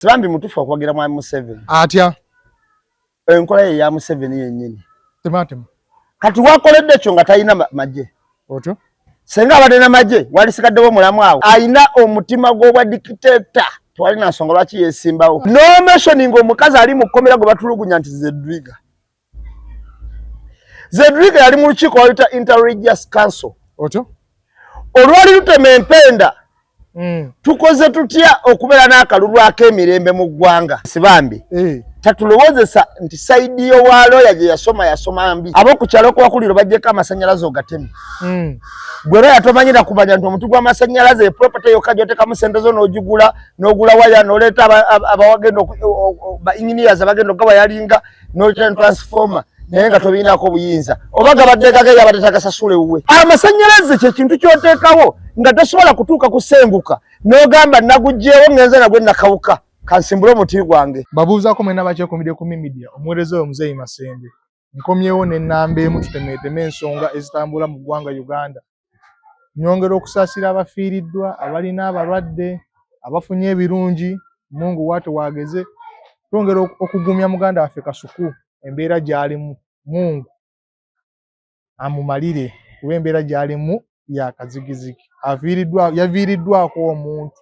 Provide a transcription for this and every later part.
Sirambi mutufu okwagira mwa Museveni. Atya. Enkola ye ya Museveni yennyini. Tematem. Kati wakoledde kyo nga talina maje. Otyo. Senga abadde na maje walisikaddewo mulamu awo. Ayina omutima gw'obwa dictator. Twalina nsonga lwaki yesimbawo. No mentioning omukazi ali mu kkomera gwe batulugunya nti Zedriga. Zedriga yali mu lukiiko lwayita Interreligious Council. Otyo. Olwali lutema empenda. Tukoze tutya okubeera n'akalulu ak'emirembe mu ggwanga. Sibambi. Tatulowozesa nti saidi yo waloya gye yasoma mbi. Abo ku kyalo ko wakuliro bajjeko amasanyalaze ogatemu. Gwera yatomanyira kumanya nti omuntu gw'amasanyalaze property yo kajja otekamu sente zo n'ogigula n'ogula waya n'oleeta abawagenda ba engineers abagenda okugawa yalinga n'oleeta transformer naye nga tobiinako buyinza oba gabadde gage yabadde tagasasule wuwe. Amasanyalaze kye kintu ky'oteekawo nga tosobola kutuuka kusenguka n'ogamba nagugjeewo ngenze nagwe nakawuka kansimbula omuti gwange. Babuuzaako mwena bakyekomidde ku media omuweereza oyo Muzeeyi Masenge nkomyewo n'ennamba emu tutemeeteme ensonga ezitambula mu ggwanga Uganda. Nyongera okusaasira abafiiriddwa abalina abalwadde abafunye ebirungi Mungu watu wageze twongera okugumya muganda waffe Kasuku embeera gy'alimu Mungu amumalire kuba embeera gy'alimu ya kazigizigi. Yaviiriddwako omuntu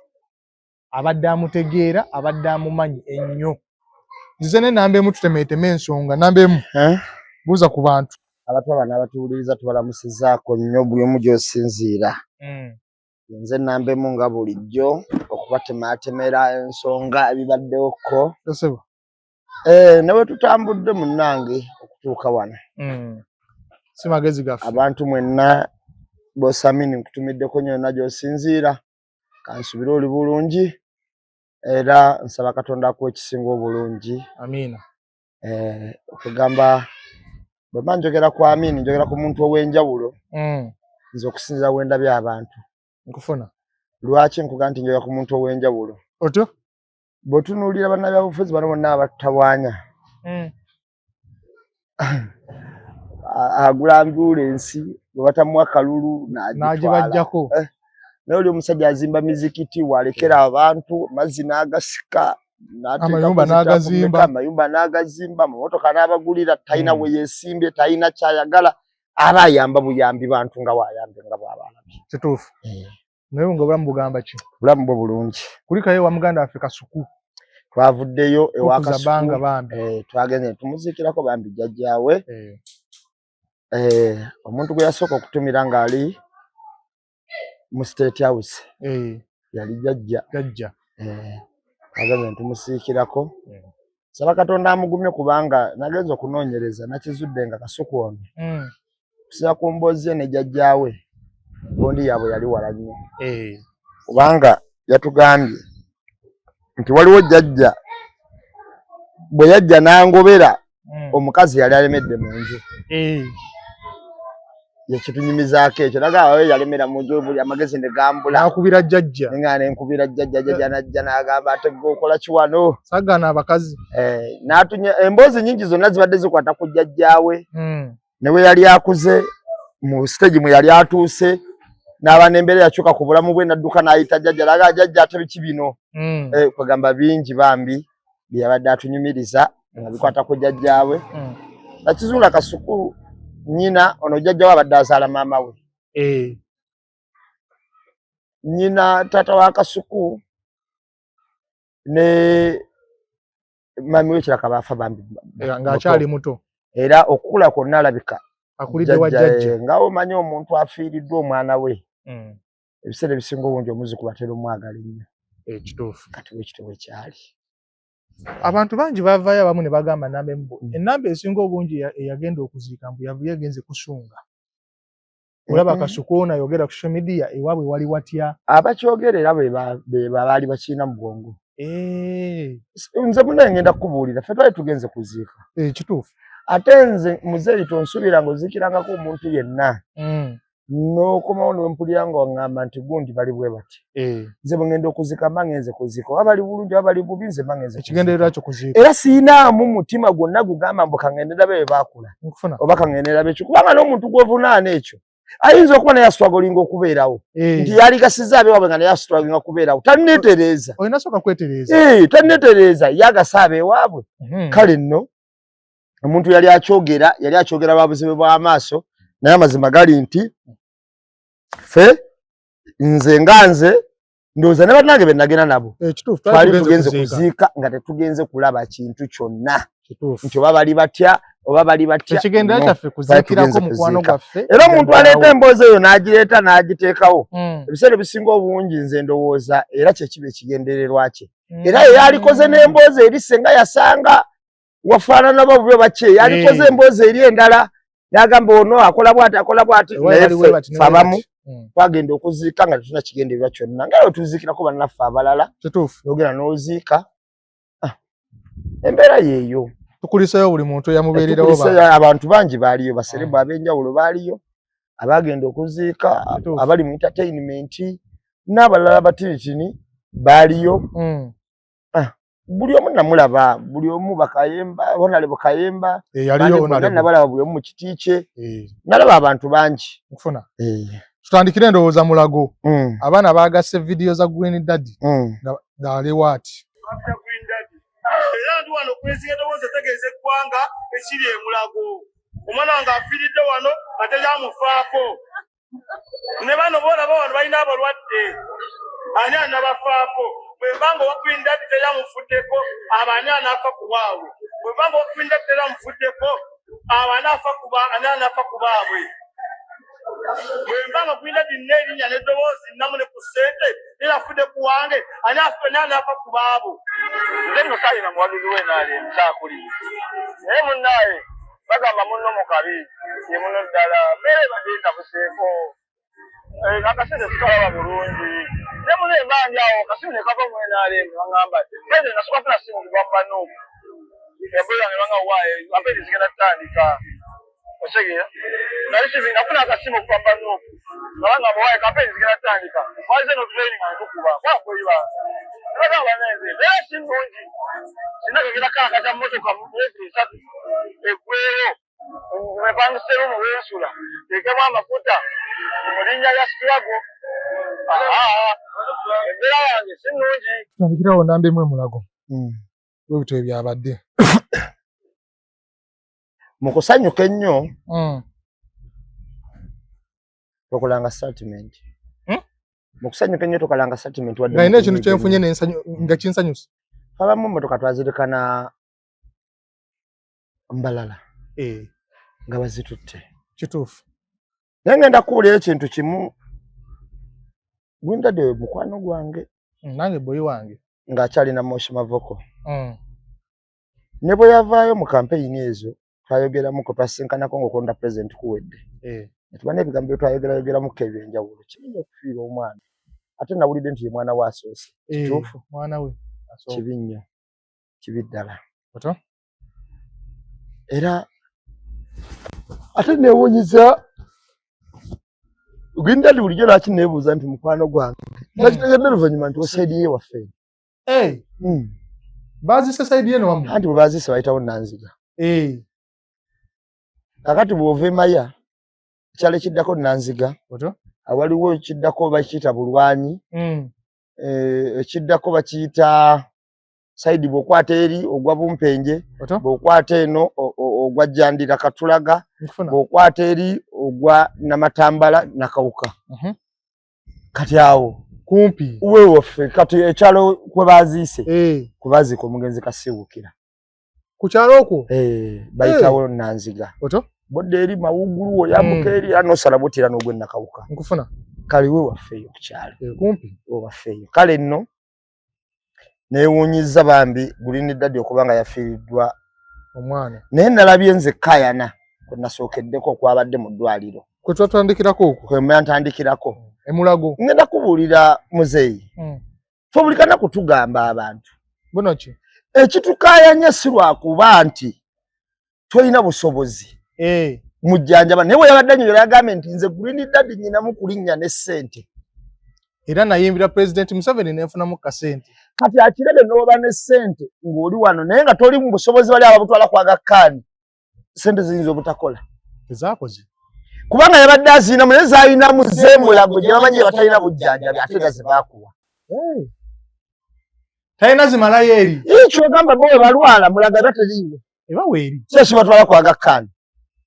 abadde amutegeera abadde amumanyi ennyo. Nzize n'ennamba emu tutemeeteme ensonga nnamba emu buuza ku bantu. Abantu abana abatuwuliriza tubalamusizaako nnyo buli omu gy'osinziira. Nze ennamba emu nga bulijjo okubatemaatemera ensonga ebibaddewoko. Tosebo. Ne bwe tutambudde munnange okutuuka wano. Si magezi gaffe. Abantu mwenna bosamini nkutumiddeko nnyo yonna gy'osinziira. Kansubire oli bulungi era nsaba Katonda akuwa ekisinga obulungi. Amiina. Okugamba bwe mba njogera ku Amiini njogera ku muntu ow'enjawulo. Nze okusinziira wendabye abantu. Nkufuna. Lwaki nkuga nti njogera ku muntu ow'enjawulo? Otyo? Bw'otunuulira bannabyabufuzi bano bonna abatutawaanya. Agula ambulensi bwe batamuwa kalulu n'agibajjako. Naye oli omusajja azimba mizikiti walekera abantu mazzi n'agasika amayumba n'agazimba amamotoka n'abagulira talina we yeesimbye talina kyayagala aba ayamba buyambi bantu nga waayambe nga bw'abalabye. Kituufu. Naye ng'obulamu bugamba ki? Bulamu bwo bulungi. Kulikayo wa muganda waffe Kasuku. Twavuddeyo ewa Kasuku. Twagenze tumuziikirako bambi jjajjaawe. Omuntu gwe yasooka okutumira ng'ali mu State House. Yali jjajja. Twageze ntumusiikirako. Saba Katonda amugumye kubanga nagenze okunoonyereza nakizudde nga Kasuku ono. Kusinziira ku mboozi ye ne jjajjaawe bondi yaabwe yali wala nnyo. Kubanga yatugambye nti waliwo jjajja bwe yajja n'angobera omukazi yali alemedde mu nju. Yekitunyumizaako ekyo naga we yalemera mu nju buli amagezi ne gambula. Nakubira jjajja. Nga ne nkubira jjajja najja n'agamba ate gwokola ki wano. Sagana abakazi. Emboozi nnyingi zonna zibadde zikwata ku jjajjaawe. Ne we yali akuze mu stage mwe yali atuuse n'aba n'embeera yakyuka ku bulamu bwe n'adduka n'ayita jjajja naga jjajja ate biki bino. Kwegamba bingi bambi bye yabadde atunyumiriza nga bikwata ku jjajjaawe. Nakizuula Kasuku nnyina ono jjajjaawe abadde azaala maama we. Nnyina taata wa Kasuku ne mami we Kiraka baafa bambi ng'akyali muto. Era okukula kwonna alabika akulidde wa jjajja. Nga omanyi omuntu afiiriddwa omwana we. Ebiseera ebisinga obungi omuzzukulu atera omwagala ennyo. Kituufu. Kati bwekityo bwe kyali. Abantu bangi bavaayo abamu ne bagamba ennamba emu. Ennamba esinga obungi eyagenda okuziika mbu yagenze kusunga. Olaba Kasuku ono ayogera ku social media ewaabwe wali watya? Abakyogera era be baali bakiina mu bwongo. Nze munne ngenda kukubuulira ffe twali tugenze kuziika. Kituufu. Ate nze Muzeeyi tonsuubira ng'oziikirangako omuntu yenna. N'okomawo ne mpulira nga waŋŋamba nti gundi bali bwe bati. Nze bwe ngenda okuziika mba ngenze kuziika oba bali bulungi oba bali bubi nze mba ngenze kuziika. Ekigendererwa kyo kuziika. Era siinaamu mutima gwonna gugamba mbu kangendera be baakula. Oba kangendera be ekyo kubanga n'omuntu gw'ovunaana ekyo ayinza okuba naye struggling okubeerawo nti yali gasiza abe wabe nga naye struggling okubeerawo tanneetereza olina soka kwetereza tanneetereza yagasa abe waabwe kale nno omuntu yali akyogera babuzibe bw'amaaso naye amazima gali nti fe nze nganze ndowooza ne bannange be nagenda nabo twali tugenze kuziika nga tetugenze kulaba kintu kyonna nti oba bali batya ekigendera kyaffe kuziikirako mukwano gwaffe era omuntu aleeta emboozi eyo n'agireeta n'agiteekawo ebiseera ebisinga obungi nze ndowooza era kyekiba ekigendererwa kye era ye yalikoze n'emboozi eri senga yasanga wafaanana babubi baki yalikoze emboozi eri endala n'agamba ono akola bw'ati naye ffe abamu twagenda okuziika nga tetulina kigendererwa kyonna nga lwe tuziikirako bannaffe abalala n'ogenda n'oziika embeera yeeyo tukulisayo buli muntu yamubeererawo abantu bangi baaliyo baserebu ab'enjawulo baaliyo abagenda okuziika abali mu entertainment n'abalala batiritini baaliyo buli omu namulaba buli omu bakayemba Honorable Kayemba nabalaba buli omu mu kiti kye nalaba abantu bangi nkufuna tutandikire endowooza Mulago abaana baagasse vidiyo za Green Daddy nga waliwo ati era ndi wano kwesiga eddoboozi etegeeza eggwanga ekiri e Mulago omwana wange afiiridde wano nga teryamufaako ne bano boolaba wano balina abalwadde ani anabafaako bwe mbanga owa Green Daddy teryamufuddeko abani anaafa ku baabwe bwe mbanga owa Green Daddy teryamufuddeko ani anaafa ku baabwe bwe mbanga Green Daddy nina erinnya n'eddoboozi namune ku ssente erafudde ku wange ani anaafa ku baabo nze nno saalina muwagizi w'enaali emusaakulire naye munnaaye bagamba munno mu kabi ye muno ddala beere badeetabuseeko akasente sikalaba bulungi ne muno embanja awo kasimu ne kava mu enaali emu baŋŋamba eze nasooka funa simu kuva mu banooku embuzi yange banga waaye apeeri zigenda tutandika osegeera nali sibi nafuna akasimu okuva mu banooku nabanga muwaaye kapeeri zigenda tutandika walize notutraining nga netukuba kwagoyiba bagamba neze naye si nnungi sinakegera kaakata mmotoka myezi 3 eggweero mepangiseewo mu bensula tekemu amafuta mu linnya lya Sitirago embeera yange si nnungi tutandikirawo Nambe mwe Mulago webitoyo byabadde mu kusanyuka ennyo tokolanga statement mu kusanyuka ennyo tokolanga statement nga ina ekintu kyenfunye nga kinsanyusa abamu mmotoka twazirikana mbalala nga bazitutte kituufu naye ngenda kuwulira ekintu kimu Green Daddy mukwano gwange nange boyi wange ng'akyalina Moshi Mavoko ne bwe yavaayo mu kampeyini ezo twayogeramuko twasisinkanako ng'okulonda pulezidenti kuwedde netuba n'ebigambo byetwayogeramuko ebyenjawulo kiyinza okufiirwa omwana ate nawulidde nti ye mwana we asoose kituufu mwana we kibi nnyo kibi ddala era ate neewuunyiza Green Daddy bulijjo lwaki neebuuza nti mukwano gwange nakitegedde oluvannyuma nti osaidi ye waffe baazise saidi eno wamu anti bwe baazise bayitawo Nanziga kakati bw'ova Emaya ekyalo ekiddako Nanziga waliwo ekiddako bakiyita Bulwanyi ekiddako bakiyita saidi bw'okwata eri ogwa Bumpenje bw'okwata eno ogwa Jjandira Katulaga bw'okwata eri ogwa Namatambala Nakawuka kati awo kumpi uwe waffe kati ekyalo kwe baziise kubaziika omugenzi Kasiwukira ku kyalo okwo bayitawo Nanziga bodde eri mawuggulu oyambuka eri anosala butira n'ogwe Nakawuka nkufuna kale we waffeeyo ku kyalo kumpi we waffeeyo kale nno neewuunyizza bambi Green Daddy okuba nga yafiiriddwa omwana naye nalabye nze Kayana kwe nasookeddeko okwabadde mu ddwaliro kwe twatandikirako okwo kwe ntandikirako Mulago ngenda kubuulira muzeeyi fe buli kanaku tugamba abantu buno ki ekitukaayanya si lwakuba nti tolina busobozi mujjanjaba naye bwe yabadde anyoyola yagambye nti nze Green Daddy nnyinamu kulinnya ne ssente era nayimbira President Museveni nenfunamu kasente kati akirebe n'oba ne ssente ng'oli wano naye nga toli mu busobozi bali ababutwala ku agakkaani ssente ziyinza obutakola tezaakoze kubanga yabadde azina muneza alina muzemulago gye bamanyi batalina bujjanjabi ate gaze bakuwa talina zimalayo eri kyogamba bowe balwala mulaga bateriiwo eba weeri kyekibatwala ku Aga Khan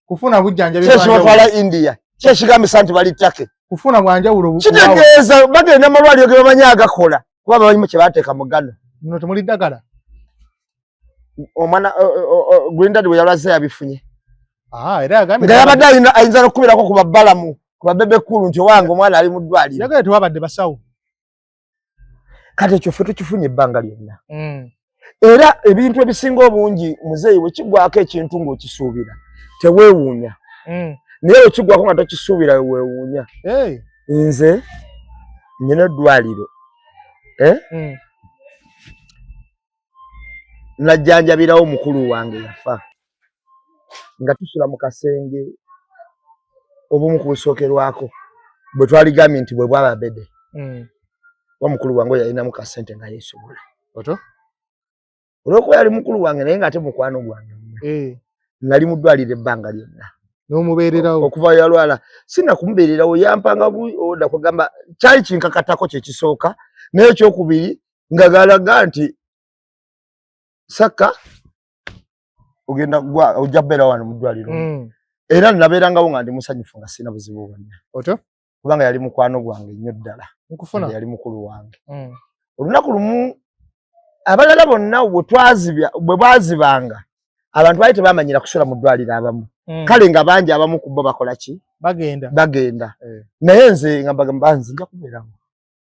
kufuna bujjanjabi kyekibatwala India kyekigambisa nti bali ttake kufuna bwanjawulo kitegeeza bagenda amalwaliro ge bamanyi agakola kuba bamanyimu kye baateeka mu ggano nno temuli ddagala omwana Green Dad bwe yalaze yabifunye era yagambye nga yabadde ayinza n'okukubirako ku babbalamu ku babebe kkulu nti owange omwana ali mu ddwaliro yagambye tewabadde basawo kati ekyo ffe tukifunye ebbanga lyonna era ebintu ebisinga obungi muzeeyi bwe kiggwako ekintu ng'okisuubira teweewuunya naye bwe kiggwako nga tokisuubira weewuunya nze nyina eddwaliro najjanjabirawo mukulu wange yafa nga tusula mu kasenge obumu ku busookerwako bwe twaligambye nti bwe bwaba bede wa mukulu wange yalinamu kasente nga yeesobola olw'okuba yali mukulu wange naye ng'ate mukwano gwange nali mu ddwaliro ebbanga lyonna n'omubeererawo okuva yalwala sina kumubeererawo yampanga oda kugamba kyali kinkakatako kyekisooka naye ekyokubiri nga galaga nti Saka ogenda gwa ojja kubeera wano mu ddwaliro era nabeerangawo nga ndi musanyufu nga sina buzibu bwonna kubanga yali mukwano gwange nnyo ddala yali mukulu wange olunaku lumu abalala bonna bwe bwazibanga abantu baali tebamanyira kusula mu ddwaliro abamu kale nga bangi abamu ku bo bakola ki bagenda naye nze nga mbagamba nze nja kubeerawo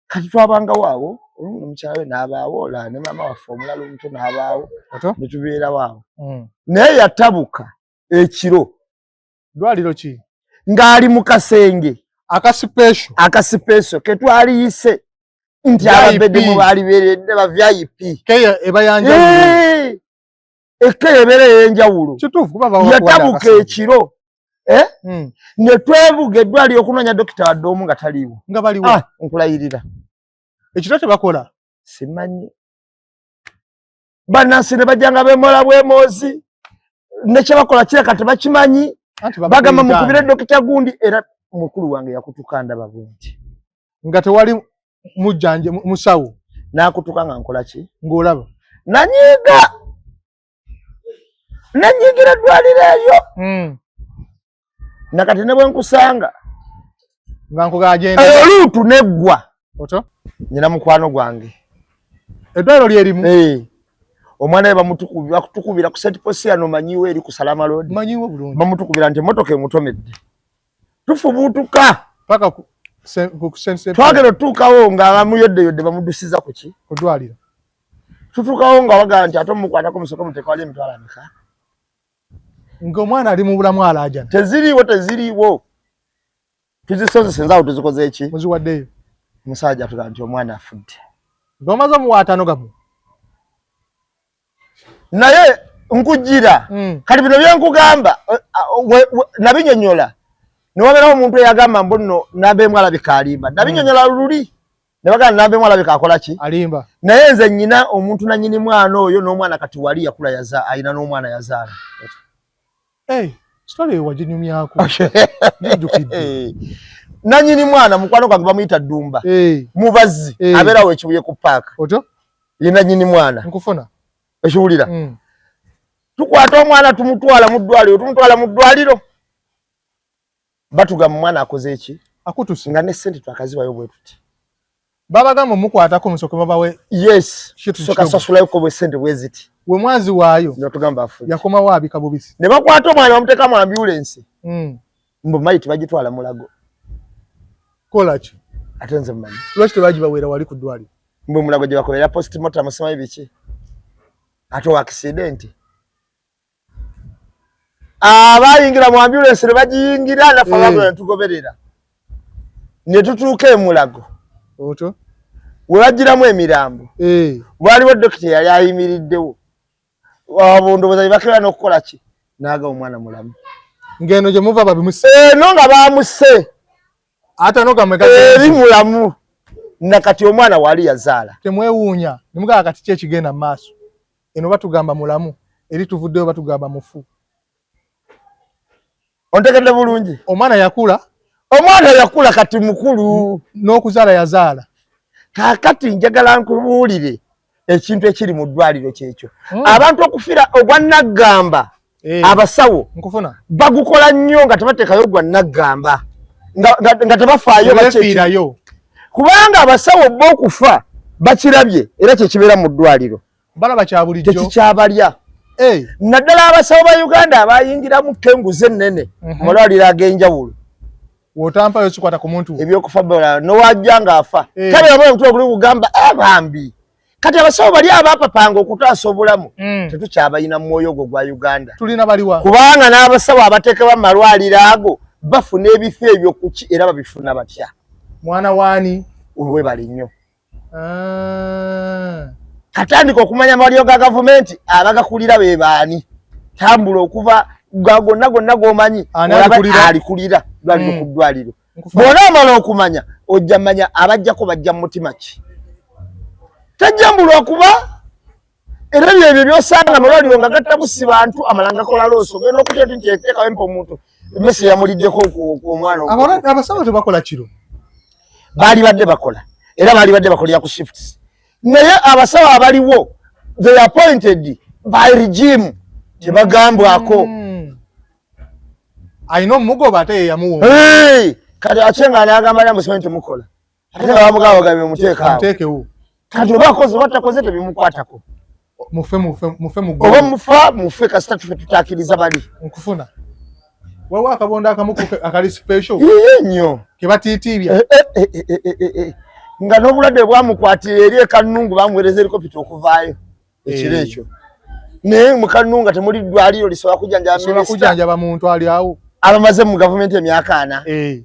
kati twabangawo awo omukyala n'abaawo ne maama waffe omulala omuto n'abaawo ne tubeerawo awo naye yatabuka ekiro ddwaliro ki ng'ali mu kasenge akasipeesho ke twaliyise nti ababeddemu baali beeredde ba VIP ekkeya ebeera ey'enjawulo yatabuka ekiro ne twebuga eddwaliro okunoonya dokita wadde omu nga taliiwo nkulayirira ekiro tebakola simanyi bannansi ne bajjanga beemola bwemoozi nekyebakola kireka tebakimanyi bagamba mukubire dokita gundi era mukulu wange yakutukandaba bwe nti nga tewali mujjanje musawo n'akutuka nga nkola ki ng'olaba nanyigira eddwaliro eryo nakati ne bwe nkusanga nga nkugagenda oluutu neggwa nyina mukwano gwange eddwaliro lyerimu omwana we bamutukubira ku St. Posiano manyiwo eri ku Salama Road manyiwo bulungi bamutukubira nti emotoka emutomedde tufubuutuka paka ku twagera otuukawo nga bamuyoddeyodde bamudusiza ku ki ku ddwaliro tutuukawo nga wagamba nti ate omukwatako musoko muteeka wali emitwalo ameka ng'omwana ali mu bulamu alaajana teziriiwo tuzisozese nzaawo tuzikoze eki muziwaddeyo omusajja atugamba nti omwana afudde ng'omaze omuwa ataano gamu naye nkujjira kati bino byenkugamba nabinyonyola newabeerawo omuntu eyagamba mbu nno nabemu alabika alimba nabinyonyola luli ne bagamba nabemu alabika akola ki alimba naye nze nnyina omuntu nanyini mwana oyo n'omwana kati wali yakula ayina n'omwana yazaala sitole waginyumyako nanyini mwana mukwano gwange bamuyita Ddumba mubazzi abeerawo ekibuye ku paaka ye nanyini mwana nkufuna ekiwulira tukwata omwana tumutwala mu ddwaliro batugamba omwana akoze eki akutuse nga ne ssente twakazibayo bwe tuti babagamba mukwatako musooke babawe yes soka sasulayoko bwe ssente bwe ziti we mwazi waayo netugamba afu yakomawo abika bubisi ne bakwata omwana bamuteeka mu ambulensi mbu mayiti bagitwala Mulago kola ki ate nze mmanyi lwaki tebagibaweera wali ku ddwaliro mbu Mulago gye bakolera postmortem simanyi biki ate wa accident abayingira mu ambulance ne bagiyingira nafe abantu ne tugoberera ne tutuuka e Mulago we bagiramu emirambo waliwo dokita yali ayimiriddewo abundoboza bakera n'okukola ki n'aga omwana mulamu ngeno gye muva babimusse no nga bamusse ate nogameka eri mulamu nakati omwana wali yazaala temwewuunya nemugaa kati kyekigenda mu maaso eno batugamba mulamu eri tuvuddeyo batugamba mufu Ontegedde bulungi. Omwana yakula kati mukulu. N'okuzaala yazaala. Kakati njagala nkubuulire ekintu ekiri mu ddwaliro kyekyo. Abantu okufira ogwa naggamba abasawo nkufuna bagukola nnyo nga tebateekayo gwa naggamba nga tebafaayo bakyekirayo kubanga abasawo bo okufa bakirabye era kyekibeera mu ddwaliro balaba kya bulijjo tekikyabalya naddala abasawo ba Uganda abayingira mu kenguze ennene mu malwaliro ag'enjawulo wotampayo kikwata ku muntu ebyokufa bala nowajja ng'afa tabiramu omuntu oguli kugamba bambi kati abasawo bali abapapanga okutaasa obulamu tetukyabalina mu mwoyo gwo gwa Uganda tulina baliwa kubanga n'abasawo abateekebwa mu malwaliro ago bafuna ebifo ebyo kuki era babifuna batya mwana waani we bali nnyo katandika okumanya amalwaliro ga gavumenti abagakulira be baani tambula okuva gonna g'omanyi alikulira dwaliro ku ddwaliro bw'ona amala okumanya ojja manya abajjako bajja mu mutima ki tajjambulwa kuba era byebyo byosanga amalwaliro nga gattabusi bantu amalanga kola looso genda okutya nti nteekawo empa omuntu emmese yamuliddeko omwana abasawo tebakola kiro baali badde bakola era baali badde bakolera ku shifts naye abasawo abaliwo they appointed by regime tebagambwako ayina omugoba ate yeyamuwo kati acenga n'agamba lya musimanyi temukola ate nga bamugaawaga bemuteekaawo kati oba akoze oba takoze tebimukwatako oba mufe kasita tufe tutaakiriza bali nkufuna wawa akabondo akamu akali special nnyo kebatiitibya nga n'obulwadde bwamukwatira eri ekanungu bamuweereza erikopita okuvaayo ekiro ekyo naye mu kanungu temuli ddwaliro lisobola kujjanjaba muntu ali awo abamaze mu gavumenti emyaka 4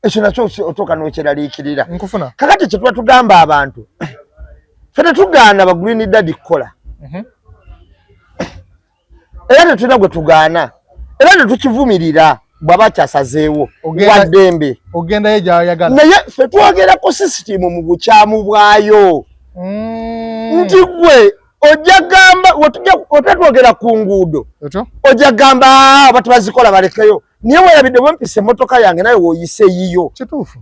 ekyo nakyo otuuka n'okyeraliikirira nkufuna kakati kye tuba tugamba abantu ffe tetugaana ba Green Daddy kukola era tetulina gwe tugaana era tetukivumirira bw'aba akyasazeewo waddembe ogendayo gy'ayagala naye ffe twogerako sisitimu mu bukyamu bwayo nti gwe ojja gamba otatwogera ku nguudo ojja gamba abantu bazikola balekeyo niye weerabidde bwempisa emmotoka yange naye wooyise yiyo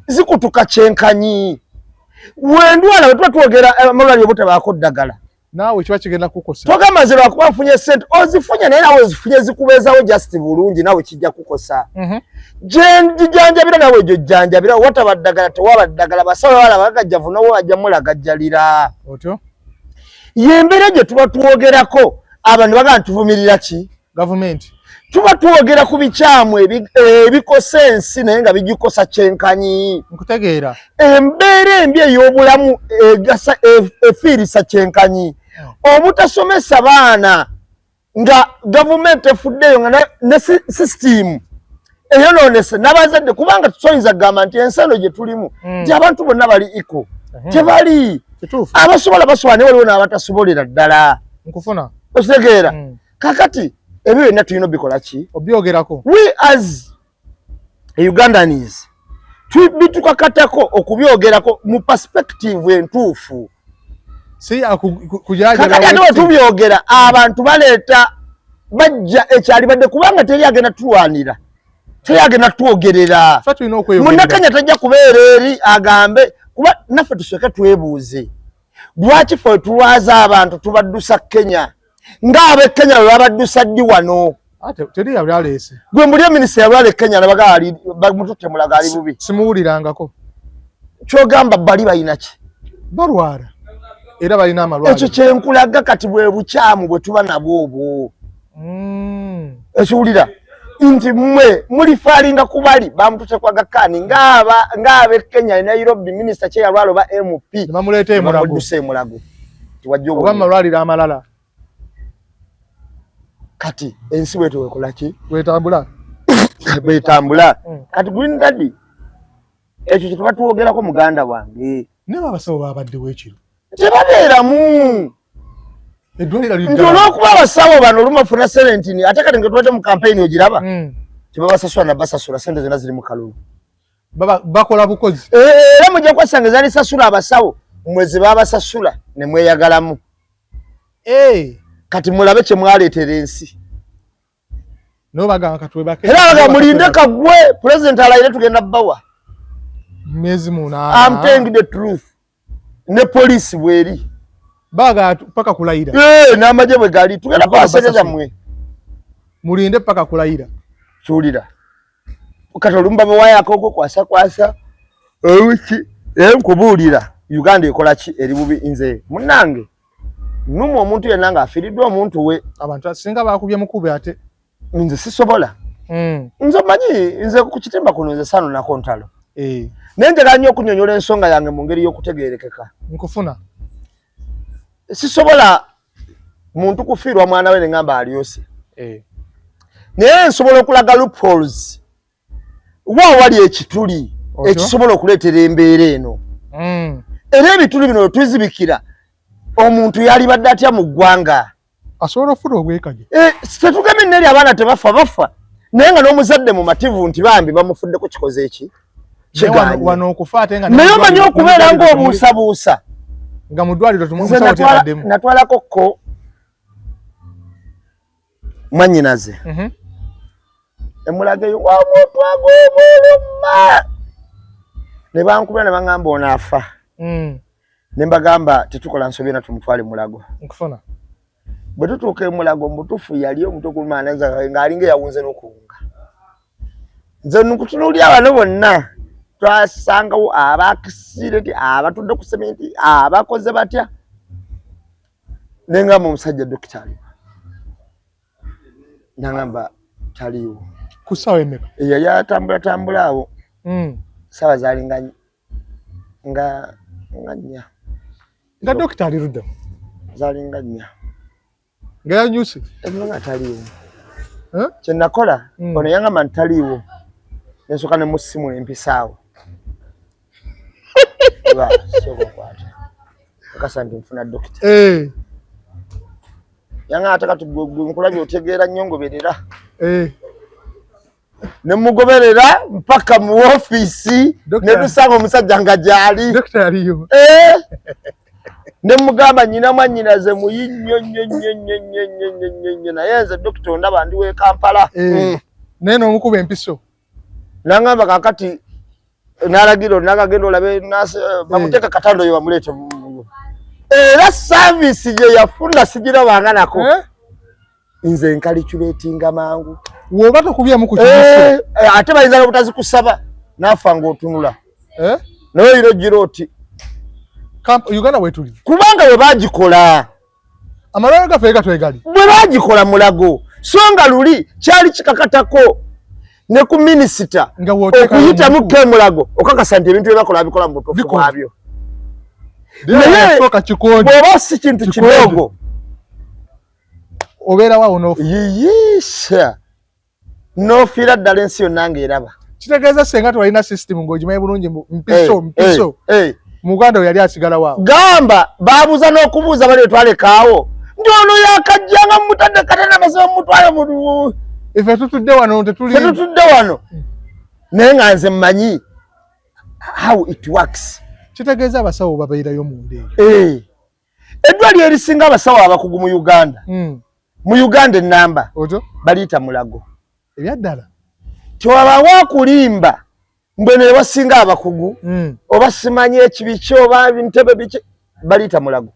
zikutuka kyenkanyi wendwala bwe tuba twogera amalwaliro butabaako ddagala naawe kiba kigenda kukosa togamba ze lwakuba nfunye sente ozifunye naye nawe ozifunye zikubeezawo just bulungi nawe kijja kukosa gyenjijanjabira nawe egyo jjanjabira wataba ddagala tewaba ddagala basawo bala bagajjavu nawe wajja mulagajjalira otyo yembeera gye tuba twogerako abantu bagamba tuvumirira ki gavumenti tuba twogera ku bikyamu ebikosa ensi naye nga bigikosa kyenkanyi nkutegeera embeera embi ey'obulamu efiirisa kyenkanyi obutasomesa baana nga gavumenti efuddeyo nga ne sisitimu eyonoonese n'abazadde kubanga tusoyinza kugamba nti ensi eno gye tulimu nti abantu bonna bali iko tebali abasobola basobola naye waliwo n'abatasobolera ddala nkufuna okitegeera kakati ebyo byonna tulina obikola ki obyogerako we as Ugandans bitukakatako okubyogerako mu perspective entuufu kakati tubyogera abantu baleeta bajja ekyalibadde kubanga teri agenda tulwanira teri agenda twogerera munnakenya tajja kubeera eri agambe kuba naffe tusooke twebuuze lwaki ffe tulwaza abantu tubaddusa Kenya ng'ab'e Kenya bwe babaddusa ddi wano teri yabyaleese gwe mbulye minisita yalwala e Kenya nabaga bamututte mulaga ali bubi simuwulirangako kyogamba bali balina ki balwala era balina amalwaliro ekyo kyenkulaga kati bwe bukyamu bwe tuba nabwo obwo ekiwulira nti mmwe mulifaalinga ku bali bamututte kwa Gakani ng'ab'e Kenya e Nairobi minisita kye yalwala oba MP bamuleeta emulago oba amalwaliro amalala kati ensi wetu wekola ki wetambula betambula kati Green Daddy ekyo kituba tuwogerako muganda wange ne babasawo babaddewo ekiro tebabeeramu nti olw'okuba abasawo bano olumafuna 17 ate kati nga tuwete mu kampeyini ogiraba tebabasasula nabasasula sente zina ziri mu kalulu bakola bukozi era mujja kwasanga ezalisasula abasawo mwezi babasasula ne mweyagalamu kati mulabe kye mwaleetera ensi no baganga katwe bake era baga mulinde kagwe president alayire tugenda bawa miezi muna I'm telling the truth ne police bweri baga paka kulayira n'amaje bwe gali tugenda kwasereza mwe mulinde paka kulayira chulira ukatolumba bawaya akoko kwasa wiki nkubulira Uganda ekola ki eri bubi inze munange numu omuntu yenanga afiridwa omuntu we abantu singa bakubye mukube ate nze sisobola nze manyi nze ku kitimba kuno nze sano na kontalo nenje ganyo kunyonyola ensonga yange mu ngeri y'okutegeerekeka nkufuna sisobola muntu kufiirwa mwana we ngamba aliyose naye nsobola okulaga loopholes wa wali ekituli ekisobola okuleetera embeera eno era ebituli bino tuzibikira omuntu yali badde atya mu ggwanga asobola ofuna obwekage tetugambye neri abaana tebafa naye nga n'omuzadde mu mativu nti bambi bamufuddeko kikoze eki wano okufa ate nga naye omanyi okubeera ng'obuusabuusa nga mu ddwaliro tumusawo tebademu natwalako ko mwannyinaze emulaga eyo omuntu ag'omuluma ne bankubira ne baŋŋamba onaafa ne mbagamba tetukola nsobi na tumutwale mulago nkufuna bwe tutuuka emulago mutufu yali omuntu okulumanaza ng'alinga eyawunze n'okuwunga nze nukutunuulya abano bonna twasangawo abakisireti abatudde ku sementi abakoze batya nengamba omusajja dokita aliwo nangamba taliwo ku ssaawa emeka yali atambula awo ssaawa zalinga nga nnya nga dokita alirudde zalinga nnya nga yanyuse nga taliwo kyenakola ono yangamba nti taliwo nensoka ne mu ssimu nempisaawo akasa nti nfuna dokita yanga ate kati nkulabye otegeera nnyo ngoberera ne mugoberera mpaka mu ofiisi ne tusanga omusajja nga gyali dokita yaliyo ne mugamba nyina mwannyinaze muyi nnyo naye nze dokita ondaba ndi w'e Kampala naye n'omukuba empiso nangamba kakati nalagira nagagenda olabe bamuteeka katando yo bamuleete era service gye yafuna sigirabanga nako nze nkaliculatinga mangu woba tokubyemu ku kibuso ate bayinza n'obutazikusaba nafa ng'otunula naye iro giroti Uganda wetuli kubanga bwe bagikola amalwaliro gaffe gatwegali bwe bagikola mulago so nga luli kyali kikakatako ne ku minisita okuyitamu kemulago okakasa nti ebintu byebakola bikola mu butuufu bwabyo naye bw'oba si kintu kidogo obeera wawo n'ofiira ddala ensi yonna ng'eraba kitegeeza senga tewalina system ng'ogimanyi bulungi mpiso mu Uganda yali asigala waawo gamba baabuuza n'okubuuza bali twalekaawo nti ono yakajjanga mutadde katana basaba mutwale mu ife tutudde wano tetutudde wano naye nga nze mmanyi how it works kitegeeza abasawo babeerayo munda eyo eddwaliro erisinga abasawo abakugu mu Uganda mu Uganda ennamba baliyita mulago ebyaddala tewabaawo akulimba mbwe ne basinga abakugu oba simanyi ekibi ki oba ntebe biki baliyita mulago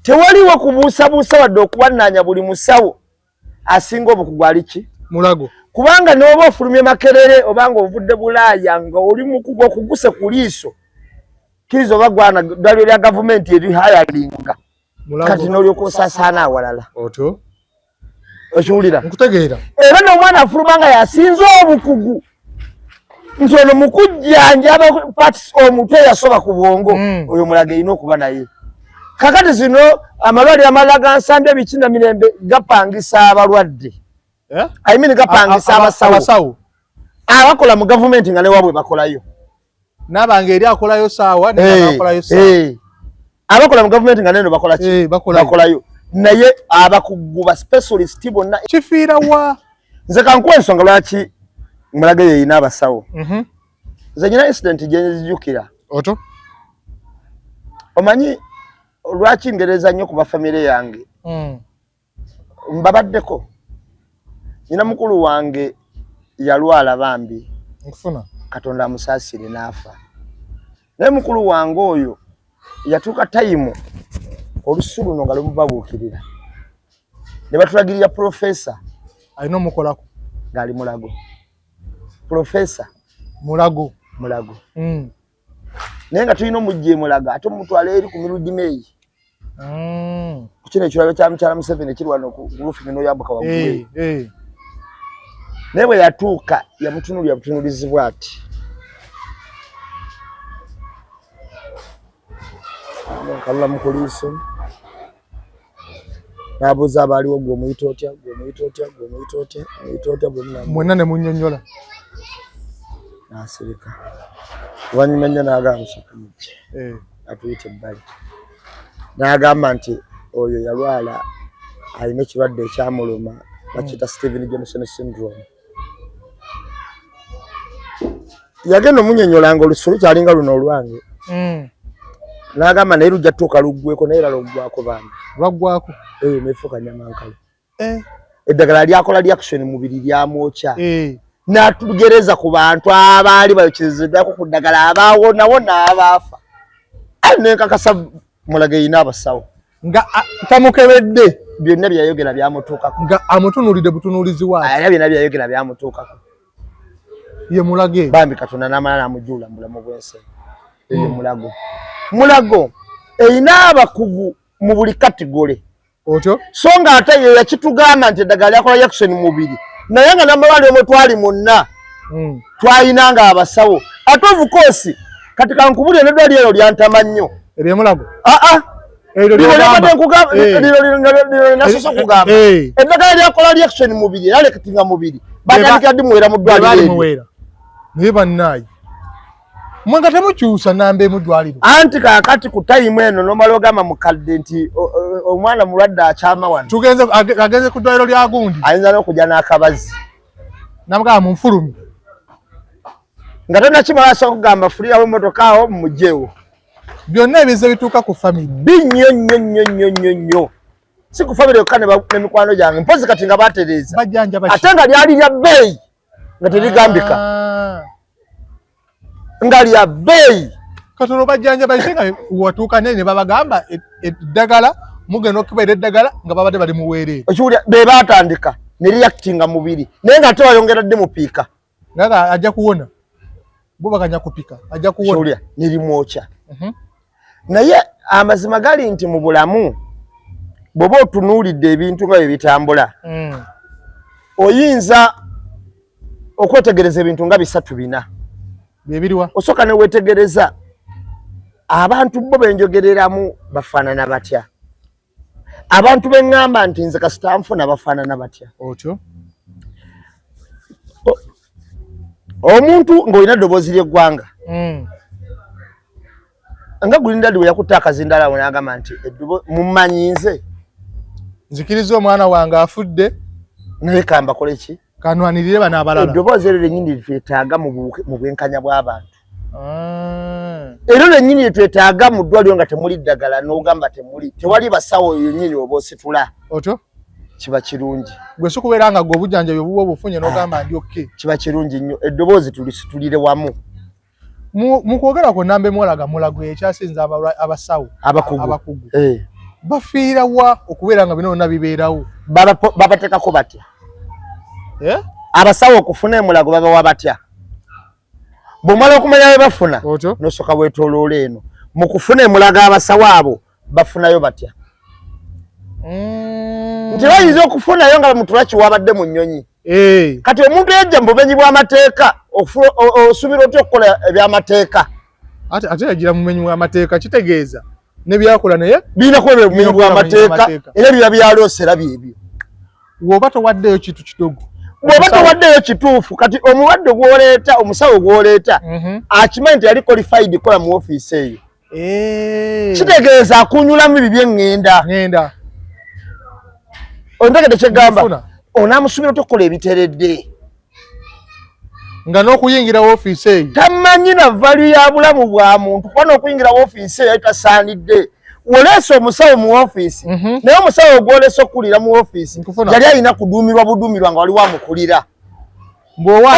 tewaliwo kubuusabuusa wadde okuwannaanya buli musawo asinga obukugu aliki mulago kubanga n'oba ofulumye makerere obanga ovudde Bulaaya nga oli mukugu okuguse ku liiso kiriza oba gwana ddwaliro lya gavumenti eri hayalinga kati n'olyoka osaasaana awalala okiwulira nkutegeera era n'omwana afuluma nga yasinze obukugu nti ono mukujjanja omutwe yasoba ku bwongo oyo mulago erina okuba naye kakati zino amalwaliro amalala gansambya bikina mirembe gapangisa abalwadde gapangisa abasawo abakola mu gavumenti nga newabwe bakolayo n'abange eri akolayo saawa abakola mu gavumenti nga neno bakolayo naye abakugu ba specialist bonna kifiira wa nze kankuwa ensonga lwaki mulago eyo erina abasawo nze nyina incident gye nzijukira omanyi lwaki ngereza nnyo ku bafamire yange mbabaddeko Nina mukulu wange yalwala bambi. Nkufuna. Katonda amusaasire n'afa. Naye mukulu wange oyo yatuuka time olusu luno nga lumubabuukirira. Ne batulagirira professor. Alina omukolako. Ngali Mulago. Professor. Mulago. Naye nga tulina omujje Mulago ate omutwala eri ku Mirudi Meyi. Kino ekirabo kya Mukyala Museveni kiri wano ku lufu mino yambuka waggulu. Naye bwe yatuuka yamutunulira butunulizibwa ati. Kalula mupoliisi. Nabuuza abaaliwo gwe omuyita otya, mwenna ne munnyonnyola. N'asirika. Oluvannyuma nnyo n'agamba musooka mujje. Atuyita ebbali. N'agamba nti oyo yalwala alina ekirwadde ekyamuluma bakiyita Stephen Johnson syndrome. Yagenda omunnyonnyola nga olusu lukyalinga luno olwange. N'agamba naye lujja tuuka luggweko naye era luggwako bambi. Lwaggwako? Nefuuka Nyamankalo. Eddagala lyakola reaction mubiri lyamwokya. N'atugereza ku bantu abaali bayokyezebwako ku ddagala abaawonawona abaafa. Nenkakasa Mulago erina abasawo. Nga tamukebedde. Byonna byayogera byamutuukako. Nga amutunuulidde butunuulizi waaki. Era byonna byayogera byamutuukako. Ye Mulage. Bambi Katonda n'amala n'amujuula mu bulamu bw'ensi. Ye Mulago. Mulago erina abakugu mu buli kategole. Otyo? So nga ate ye yakitugamba nti eddagala lyakola Jackson mubiri. Naye nga n'amalwaliro omwe twali monna. Twayinanga abasawo. Ate of course kati kankubulire n'eddwaliro eryo lyantama nnyo. Erye Mulago? Eryo nasoso kugamba. Eddagala lyakola Jackson mubiri era leketinga mubiri. Batandikira ddi muwera mu ddwaliro eryo. Naye bannaayi. Mwenga temukyusa nambe mu ddwaliro. Anti kaakati ku time eno nomala ogamba mukadde nti omwana mulwadde akyama wano. Agenze ku ddwaliro lya gundi. Ayinza n'okujja n'akabazi. Namugamba mu nfulumi. Nga tonnakimala asobola kugamba fulirawo emmotoka awo mumuggyewo. Byonna ebiza bituuka ku family. Binnyo. Si ku family yokka ne mikwano gyange. Mpozi kati nga baatereeza. Ate nga lyali lya bbeeyi nga terigambika. Nga lya bbeeyi. Katono bajjanjaba nga watuuka ne babagamba eddagala mugenda okubeera eddagala nga babadde bali muweerere. Okiwulira be baatandika ne reactinga mubiri. Naye nga ate wayongeradde mupiika. Nga ajja kuwona. Bo baganya kupika. Ajja kuwona. Okiwulira ne limwokya. Naye amazima gali nti mu bulamu bw'oba otunuulidde ebintu nga bye bitambula. Oyinza okwetegereza ebintu nga 3-4. Bebiriwa. Osooka ne weetegereza abantu bo benjogereramu bafaanana batya. Abantu beŋŋamba nti nze kasita nfuna bafaanana batya. Otyo. Omuntu ng'olina eddoboozi ly'eggwanga. Nga Gulinda bwe yakutte akazindaala we n'agamba nti mummanyi nze. Nzikiriza omwana wange afudde. Naye kambakole ki? Kanwanirire bano abalala. Eddoboozi eryo lyennyini lyetaaga mu bwenkanya bw'abantu. Eryo lyennyini lyetwetaaga mu ddwaliro nga temuli ddagala n'ogamba temuli. Tewali basawo yennyini oba ositula. Otyo? Kiba kirungi. Gwe si kubeera nga gwe obujjanjabi obuba obufunye n'ogamba ndi okke. Kiba kirungi nnyo. Eddoboozi tulisitulire wamu. Mu kwogera ku Nambe Mulago Mulago ekyasinza abasawo. Abakugu. Bafiira wa okubeera nga bino byonna bibeerawo? Babateekako batya? Abasawo okufuna e Mulago babawa batya? Bw'omala okumanya bye bafuna n'osooka weetooloola eno. Mu kufuna e Mulago abasawo abo bafunayo batya? Nti bayinza okufunayo nga bamutula kiwabadde mu nnyonyi. Kati omuntu yajja mu bumenyi bw'amateeka osuubira otya okukola eby'amateeka? Ate yagira mu bumenyi bw'amateeka kitegeeza ne byakola naye birina kuba bumenyi bw'amateeka era biba byaloosera byebyo. Bw'oba towaddeyo kintu kitogo. Bw'oba towaddeyo kituufu kati omulwadde gw'oleeta omusawo gw'oleeta akimanyi nti yali qualified kola mu ofiisi eyo. Kitegeeza akunyulamu by'eŋŋenda. Ontegedde kyegamba onaamusuubira okukola ebiteredde. Nga n'okuyingira ofiisi eyo tamanyi na value ya bulamu bwa muntu kuba n'okuyingira ofiisi eyo tasaanidde Oleso omusawo mu office naye omusawo ogwoleso kulira mu office yali alina kuduumirwa buduumirwa nga wali wamukulira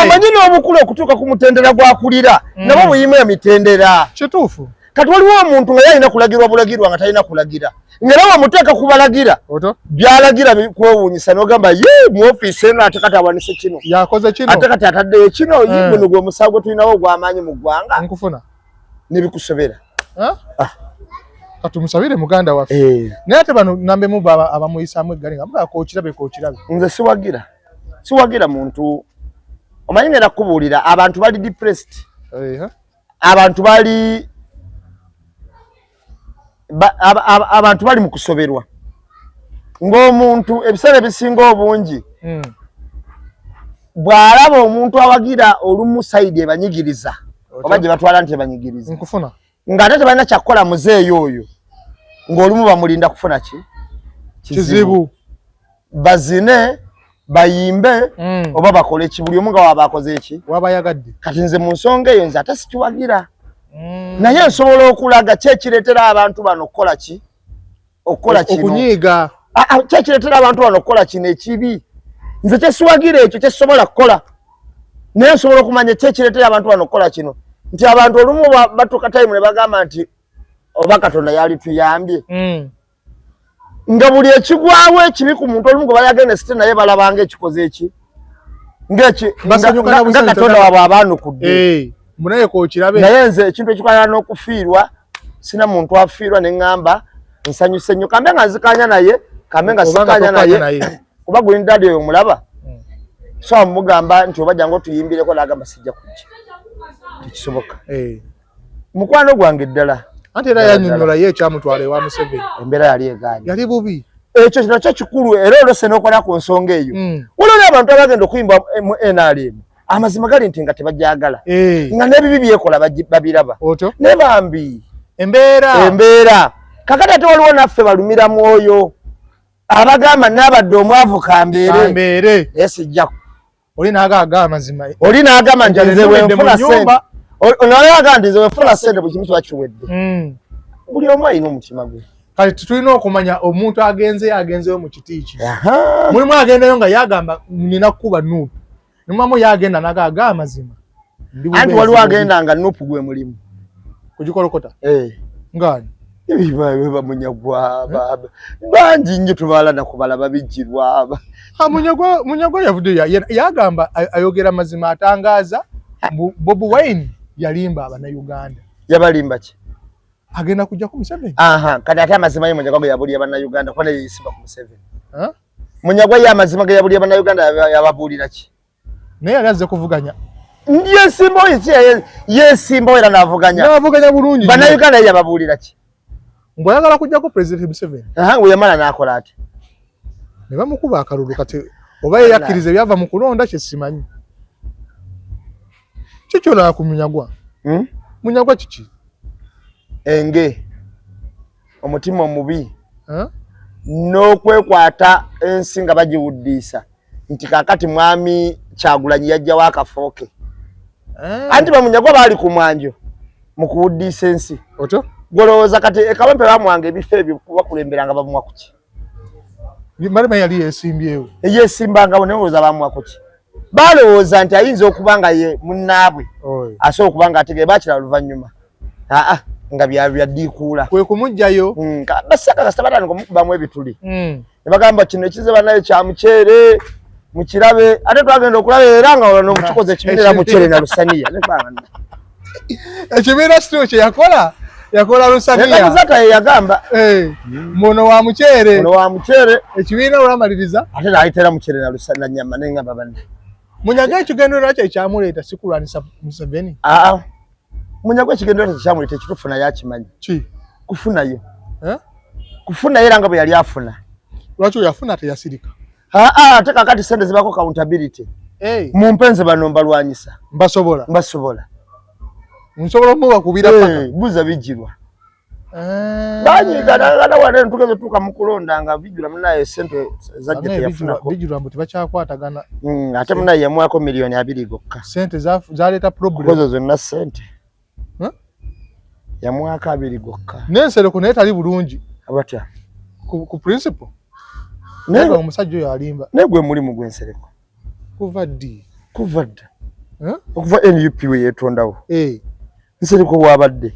amanyi n'obukulu okutuuka ku mutendera gwakulira nabo muyimu emitendera kituufu kati waliwo omuntu nga yalina kulagirwa bulagirwa nga talina kulagira nga nawe wamuteeka kubalagira byalagira kwewuunyisa n'ogamba ye mu office eno ate kati awanise kino yakoze kino ate kati ataddeyo kino guno gwe musawo gwe tulinawo ogw'amaanyi mu ggwanga nkufuna nebikusobera katumusabire muganda waffe naye ate bano nambe mu abamuyisaamu eggali nga mugaa kookirabe nze siwagira muntu omanyi ngenda kukubuulira abantu bali depressed abantu bali abantu bali mu kusoberwa ng'omuntu ebiseera ebisinga obungi bw'alaba omuntu awagira olumu sayidi ebanyigiriza oba gye batwala nti ebanyigiriza ng'ate tebalina kyakukola muzeeyo oyo ng'olumu bamulinda kufuna kizibu bazine bayimbe oba bakole ki buli omu nga waba akoze eki wabayagadde kati nze mu nsonga eyo nze ate sikiwagira naye nsobola okulaga kyekireetera abantu bano okukola ki okukola kino okunyiiga kyekireetera abantu bano okukola kino ekibi nze kyesiwagira ekyo kyesobola kukola naye nsobola okumanya kyekireetera abantu bano okukola kino nti abantu olumu batuuka tayimu ne bagamba nti oba Katonda yali tuyambye nga buli ekigwawo ekibi ku muntu olumu gwe bayagenda site naye balabanga ekikoze eki nga Katonda waabwe abaanukudde munaye kookirabe naye nze ekintu ekikwatana n'okufiirwa sina muntu afiirwa ne ŋŋamba nsanyuse nnyo kambe nga nzikanya naye kambe nga sikanya naye kuba Green Daddy oyo omulaba so amugamba nti oba jangu otuyimbireko n'agamba sijja kujja tekisoboka mukwano gwange ddala anti era yannyonnyola ye ekyamutwala ewa Museveni embeera yali egaanye yali bubi ekyo kinakyo kikulu era olwose n'okola ku nsonga eyo waliwo abantu abagenda okuyimba mu NRM amazima gali nti nga tebajagala nga n'ebibi byekola babiraba ne bambi embeera kakati ate waliwo naffe balumira mwoyo abagamba nabadde omwavu kambeere naye sijjaku oli n'agamba amazima oli n'agamba nti nze wenfuna sente onalaga nti nze wenfuna sente buli kimu kiba kiwedde buli omu alina omutima gwe kati tulina okumanya omuntu agenzeyo mu kiti ki mulimu agendayo nga yagamba nina kukuba nuupu nimamu yagenda nagaga amazima anti waliwo agenda nga nuupu gwe mulimu kugikolokota ngani bamunyagwa bangi nnyo tubala nakubalaba bijjirwa munyagwa yavuddeyo yagamba ayogera mazima atangaza Bobi Wine yalimba abannayuganda yabalimba ki agenda kujja ku Museveni kati ate amazima ye munyagwa ge yabulya bannayuganda kuba naye yesimba ku Museveni munyagwa ye amazima ge yabulya bannayuganda yababuulira ki naye yali azze kuvuganya yesimbawo era n'avuganya bulungi bannayuganda ye yababuulira ki mbwayagala kujjako President Museveni we yamala n'akola ati ne bamukuba akalulu kati oba ye yakkiriza ebyava mu kulonda kye simanyi kikyolala ku munyagwa munyagwa kiki enge omutima omubi n'okwekwata ensi nga bagiwuddiisa nti kakati mwami Kyagulanyi yajjawo akafooke anti bamunyagwa baali ku mwanjo mu kuwuddiisa ensi golowooza kati ekawempe bamwanga ebifo ebyo bakulemberanga bamuwa kuki malema yali yeesimbyewo eyeesimbangabo naye olowooza bamuwa kuki balowooza nti ayinza okuba nga ye munnaabwe asobola okuba nga ategere bakira oluvannyuma nga byaddiikuula kwe kumugjayo basaka kasita batandika omukubamu ebituli ne bagamba kino ekize bannaye kya muceere mukirabe ate twagenda okulaba era nga olwo n'omukikoze ekibiira muceere na lusaniya ekibiira sitio kye yakola lusaniya zata ye yagamba muno wa muceere ekibiina olwamaliriza ate naayitera muceere na nyama neŋŋamba banne munyaga ekigendererwa kye kyamuleeta si kulwanisa Museveni munyagwa ekigendererwa kye kyamuleeta ekituufu naye akimanyi kufunayo kufunayo era nga bwe yali afuna lwaki oyo afuna teyasirika ate kakati sente zibako accountability mumpenze bano mbalwanyisa mbasobola nsobola omubakubira paka buza bijjirwa banyiigana wane ntugeze tuuka mu kulonda nga bijjula munaye sente zajja teyafunako bijjirwa mbu tebakyakwatagana ate munaye yamuwako $200 gokka sente zaleeta problem kozo zonna sente ya mwaka 2 gokka Nensereko naye tali bulungi abatya ku principle nego omusajja oyo alimba negwe mulimu gwensereko kuva ddi okuva NUP we yetondawo nsereko wabadde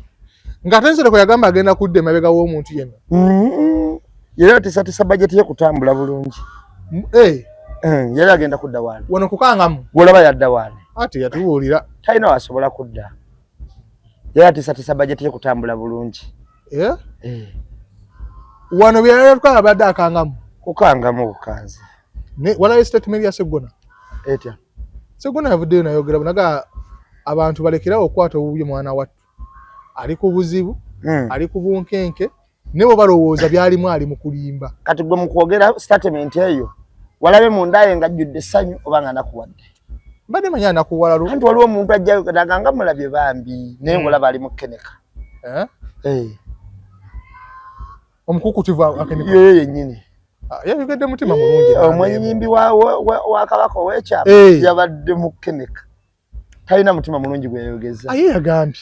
nga Nsereko yagamba agenda kudde mabega w'omuntu yenna yera tisatisa budget ye kutambula bulungi yera agenda kudda wano wano kukangamu golaba yadda wano ati yatubuulira talina wasobola kudda yera tisatisa budget ye kutambula bulungi wano byayatwala badde akangamu kukangamu bukanzi walayo statement ya Sseggona etya Sseggona yavuddeyo nayogera bunaga abantu balekerawo okwata obubi mwana wattu ali ku buzibu ali ku bunkenke nebo balowooza byalimu ali mu kulimba kati gwe mu kwogera statement eyo walabe mundaye nga jjudde essanyu oba nga nakuwadde mbadde manya nakuwala anti waliwo omuntu ajjayo nga mulabye bambi naye ngolaba ali mu keneka omukukutivu akeneka yennyini yayogedde mutima mulungi omwenyimbi wa kabaka ow'ekyama yabadde mu keneka talina mutima mulungi gwe yayogeza aye yagambye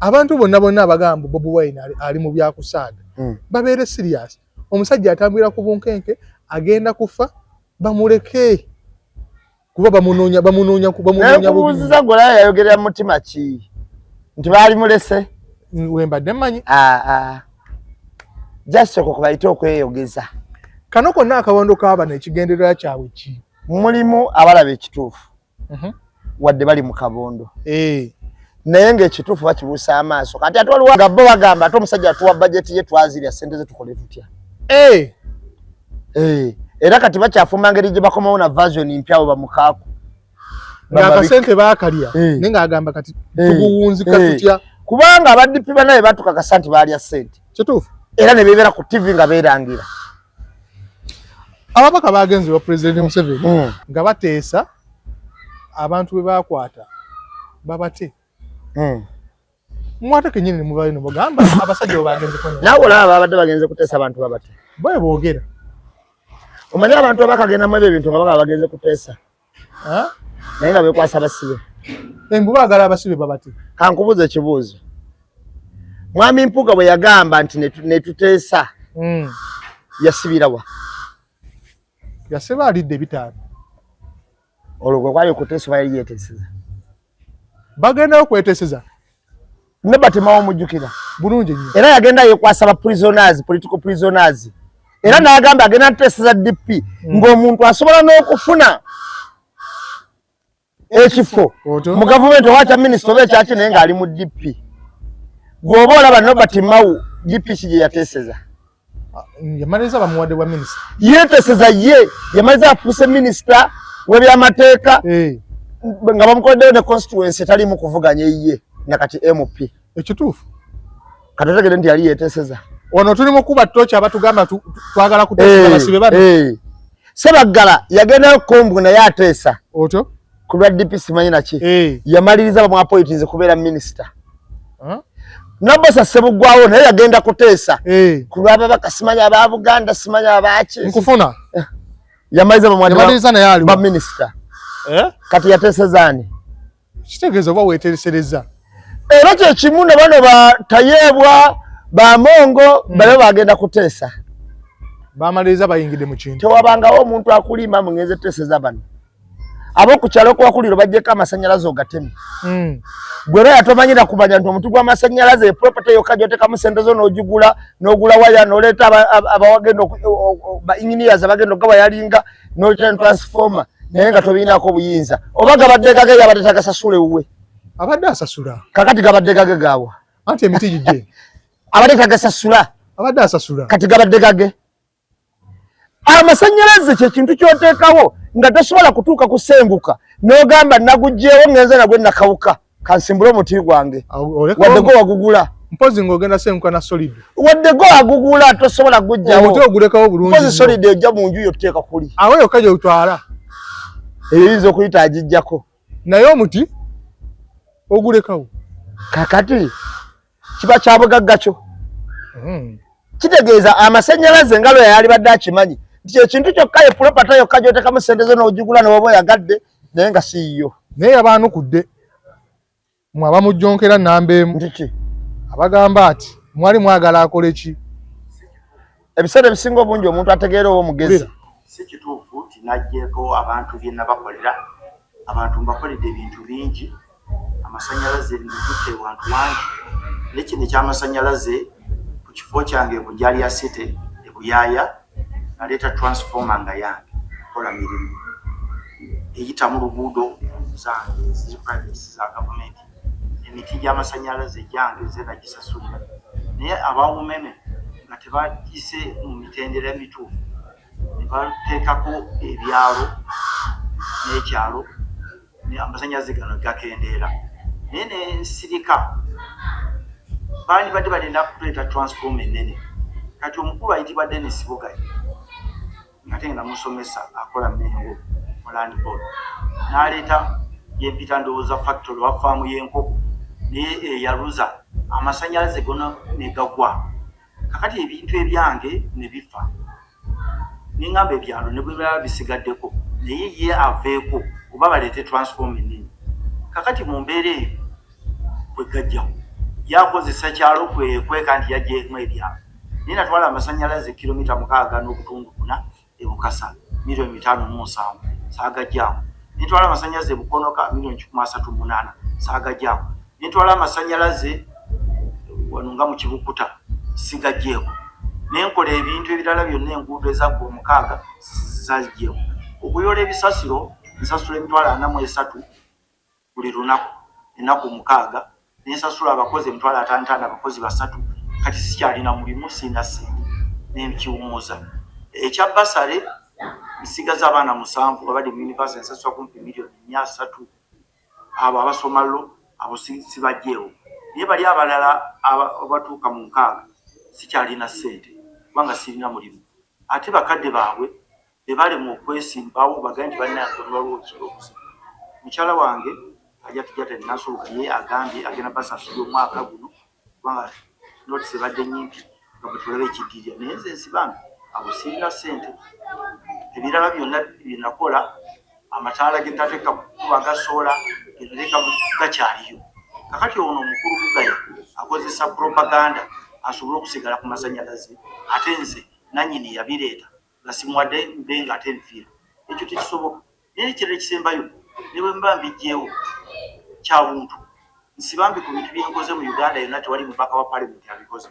abantu bonna abagamba Bobi Wine ali mu byakusaaga babeere serious omusajja atambulira ku bunkenke agenda kufa bamuleke kuba bamunoonya kubuuziza gola yayogerera mutima ki nti baali mulese wembadde mmanyi just okubayita okweyogeza kano konna akawondo kaabano ekigendererwa kyabwe ki mulimu abalaba ekituufu wadde bali mu kabondo naye ng'ekituufu bakibuusa amaaso kati ate waliwo nga bo bagamba ate omusajja atuwa bajeti ye twazirya ssente ze tukole tutya era kati bakyafumba ngeri gye bakomawo na version mpya abo bamukaaku ng'akasente baakalya naye ng'agamba kati tubuwunzika tutya kubanga abaddipi banaye batukakasa nti baalya ssente kituufu era ne beebera ku TV nga beerangira ababaka bagenze wa President Museveni nga bateesa abantu be bakwata babate mwate kenyini ne mubayo bagamba abasajja obagenze kono nawe olaba babadde bagenze kuteesa abantu babate boye boogera omanyi abantu abakagenda mu ebyo ebintu nga baba bagenze kuteesa naye nga beekwasa abasibe embu baagala abasibe babate kankubuuza ekibuuzo mwami Mpuuga bwe yagamba nti ne tuteesa yasibirawa yaseba alidde bitaano olwo gwe kwali okuteesa oba yali yeeteeseza bagendayo kweteeseza ne batemawo omujjukira bulungi nnyo era yagenda yeekwasa ba prisoners political prisoners era n'agamba agenda nteeseza DP ng'omuntu asobola n'okufuna ekifo mu gavumenti oba kya minisita oba ekyaki naye ng'ali mu DP gw'oba olaba Nobert Mao DP ki gye yateeseza yamaliza bamuwadde bwa minisita yeeteeseza ye yamaliza afuuse minisita w'ebyamateeka nga bamukoddeyo ne constituency etalimu kuvuganya ye nakati MP ekituufu katotegere nti yali yeeteeseza ono tuli mu kuba tocha abatugamba twagala kuteeseza basibe bano Sebaggala yagendayo Kombu naye ateesa otyo ku lwa DP simanyi naki yamaliriza bamu appointinze kubeera minisita Nabosa Ssebuggwawo naye yagenda kuteesa ku lw'ababaka simanyi aba Buganda simanyi abaki nkufuna yamaliza naye ali ba minisita kati yateesezaani kitegeeza oba weeteesereza era kyekimu ne bano batayeebwa bamongo bale bagenda kuteesa bamaliriza bayingidde mu kintu tewabangawo omuntu akulima mugenze teeseza bano ab'oku kyalo kuwakuliro bajjeko amasannyalaze ogatemu gwe era yatomanyira kumanya nti omuti gw'amasannyalaze property yokka gy'oteekamu ssente zo n'ogula waya n'oleeta abawagenda ba engineers abagenda okugawa yalinga n'oleeta transformer naye nga tobiinaako obuyinza oba gabadde gage yabadde tagasasula ewuwe abadde asasula kakati gabadde gage gaawa anti emiti gijje abadde tagasasula abadde asasula kati gabadde gage amasannyalaze kye kintu ky'oteekawo nga tosobola kutuuka kusembuka n'ogamba nagugjeewo ngenze nagwe nakawuka kansimbule omuti gwange waddego wagugula mpozi ng'ogenda sembuka na solid waddego wagugula tosobola gujjawo omuti ogulekawo bulungi mpozi solid ojja mu nju yoteeka kuli awo yokka gy'otwala eyinza okuyita agijjako naye omuti ogulekawo kakati kiba kya bugagga kyo kitegeeza amasannyalaze nga lwe yali badde akimanyi nti ekintu kyokka ye pulopata yokka gy'oteekamu ssente zo n'ogigula n'oba oyagadde naye nga si yo naye yabaanukudde mwe abamujjonkera nnamba emu ntiki abagamba ati mwali mwagala akole ki ebiseera ebisinga obungi omuntu ategeera ow'omugezi si kituufu tinajjeko abantu bye nabakolera abantu mbakoledde ebintu bingi amasanyalaze nitutte wantu wangi n'ekino eky'amasanyalaze ku kifo kyange Bujali ya City ebuyaaya naleeta transformer nga yange kola mirimu eyita mu luguudo zange zi private za government emiti gy'amasanyalaze gyange ze nagisasulira naye abawumeme nga tebakiise mu mitendera emituufu ne bateekako ebyalo n'ekyalo amasanyalaze gano gakendeera naye nensirika baali badde balina kuleeta transformer ennene kati omukulu ayitibwa Dennis Bugayi ate nga namusomesa akola Mengo mu Land Board n'aleeta yempita ndowooza factory wa faamu y'enkoko naye eyaluza amasanyalaze gonna ne gagwa kakati ebintu ebyange ne bifa ningamba ebyalo ne bwe biraba bisigaddeko naye ye aveeko oba baleete transformer ennene kakati mu mbeera eyo bwe gajjawo yakozesa kyalo kweka nti yagyeemu ebyalo naye natwala amasanyalaze kilomita 6.4 ebukasa milioni 5.7 saagajjaawo nitwala amasanyalaze bukonoka milioni 1.38 saagajjaawo nitwala amasanyalaze wano nga mu Kibukuta sigajjeeko nenkola ebintu ebirala byonna enguudo ezagwa 6 zajjeeko okuyola ebisasiro nsasula emitwalo 43 buli lunaku ennaku 6 nensasula abakozi emitwalo 55 abakozi 3 kati sikyalina mulimu sina sente n'ekiwumuza ekya basale nsigaza abaana 7 abali mu university nsasula kumpi milioni 300 abo abasoma lo abo sibajjeewo naye bali abalala abatuuka mu 6 sikyalina sente kubanga sirina mulimu ate bakadde baabwe bebali mu okwesimbawo bagambye nti balina waliwo kirobuzi mukyala wange ajatujate nasuluka ye agambye agenda basasula omwaka guno kubanga notisi badde nyingi nga bwetulabe ekiddirya naye nze nsibambi abo sirina sente ebirala byonna byenakola amataala ge ntateeka kuba gasola genaleka gakyaliyo kakati ono omukulu Bugaya akozesa propaganda asobole okusigala ku masanyalaze ate nze nanyini yabireeta nasimuwadde mbe nga ate nfiira ekyo tekisoboka naye ekirala ekisembayo ne bwe mba mbijjeewo kyabuntu nsibambi ku bintu byenkoze mu Uganda yonna tewali mubaka wa parliament abikoze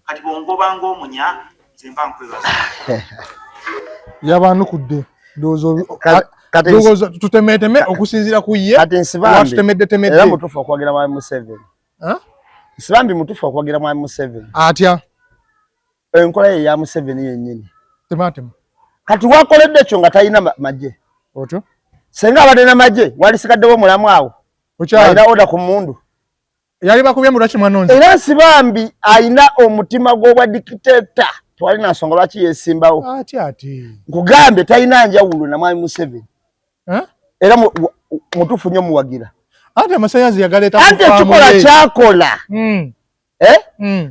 kati bwongobanga omunya nze mba nkwebaza yabanukudde ndowooza tutemeteme okusinziira ku ye kati nsibambi temedde era mutufu okwagira mwami Museveni nsibambi mutufu okwagira mwami Museveni atya enkola ye ya Museveni yennyini tematema kati wakoledde ekyo nga talina magye otyo senga abadde na magye walisigaddewo mulamu awo alina oda ku mundu yali bakubye mu lwaki mwanonzi era nsibambi alina omutima gw'obwa dikiteta twalina nsonga lwaki yesimbawo ati nkugambye talina njawulo na mwami Museveni era mutufu nnyo muwagira ate amasanyalaze yagaleeta ate tukola kyakola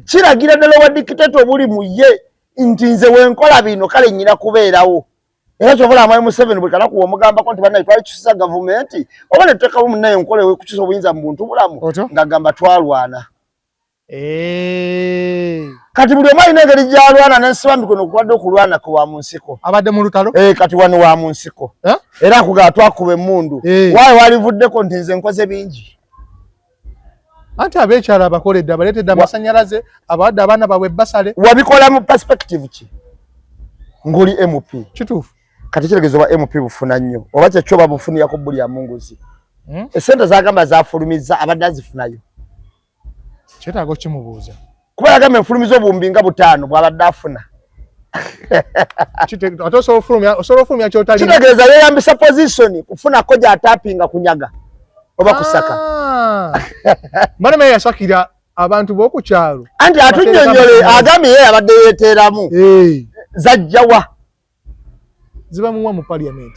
kiragira ddala owa dikiteta obuli mu ye nti nze wenkola bino kale nnyina kubeerawo era kyobola mwami Museveni buli kanaku womugambako nti bannaye twalikyusiza gavumenti oba ne tuteekawo munnaye enkola ewekukyusa obuyinza mu buntu bulamu ng'agamba twalwana kati buli omu alina engeri gy'alwana n'ensibambi kuno kubadde okulwana ku wa mu nsiko abadde mu lutalo kati wano wa mu nsiko era akugaba twakuba emmundu waayo walivuddeko nti nze nkoze bingi anti abeekyala abakoledde abaleetedde amasanyalaze abawadde abaana baabwe basale wabikola mu perspective ki nguli MP kituufu kati kiregezo wa MP bufuna nnyo oba kyekyo babufunirako buli amunguzi esente zagamba zafulumiza abadde azifunayo kyetaaga kimubuuza kuba yagamba enfulumiza obumbi nga 5 bw'abadde afuna ate osobola ofulumya kyotalina kitegeeza yeeyambisa position kufunako gy'ataapinga kunyaga oba kusaka malema yasakira abantu b'oku kyalo anti atunnyonnyole agambye ye abadde yeeteeramu zajjawa ziba muwa mu parliament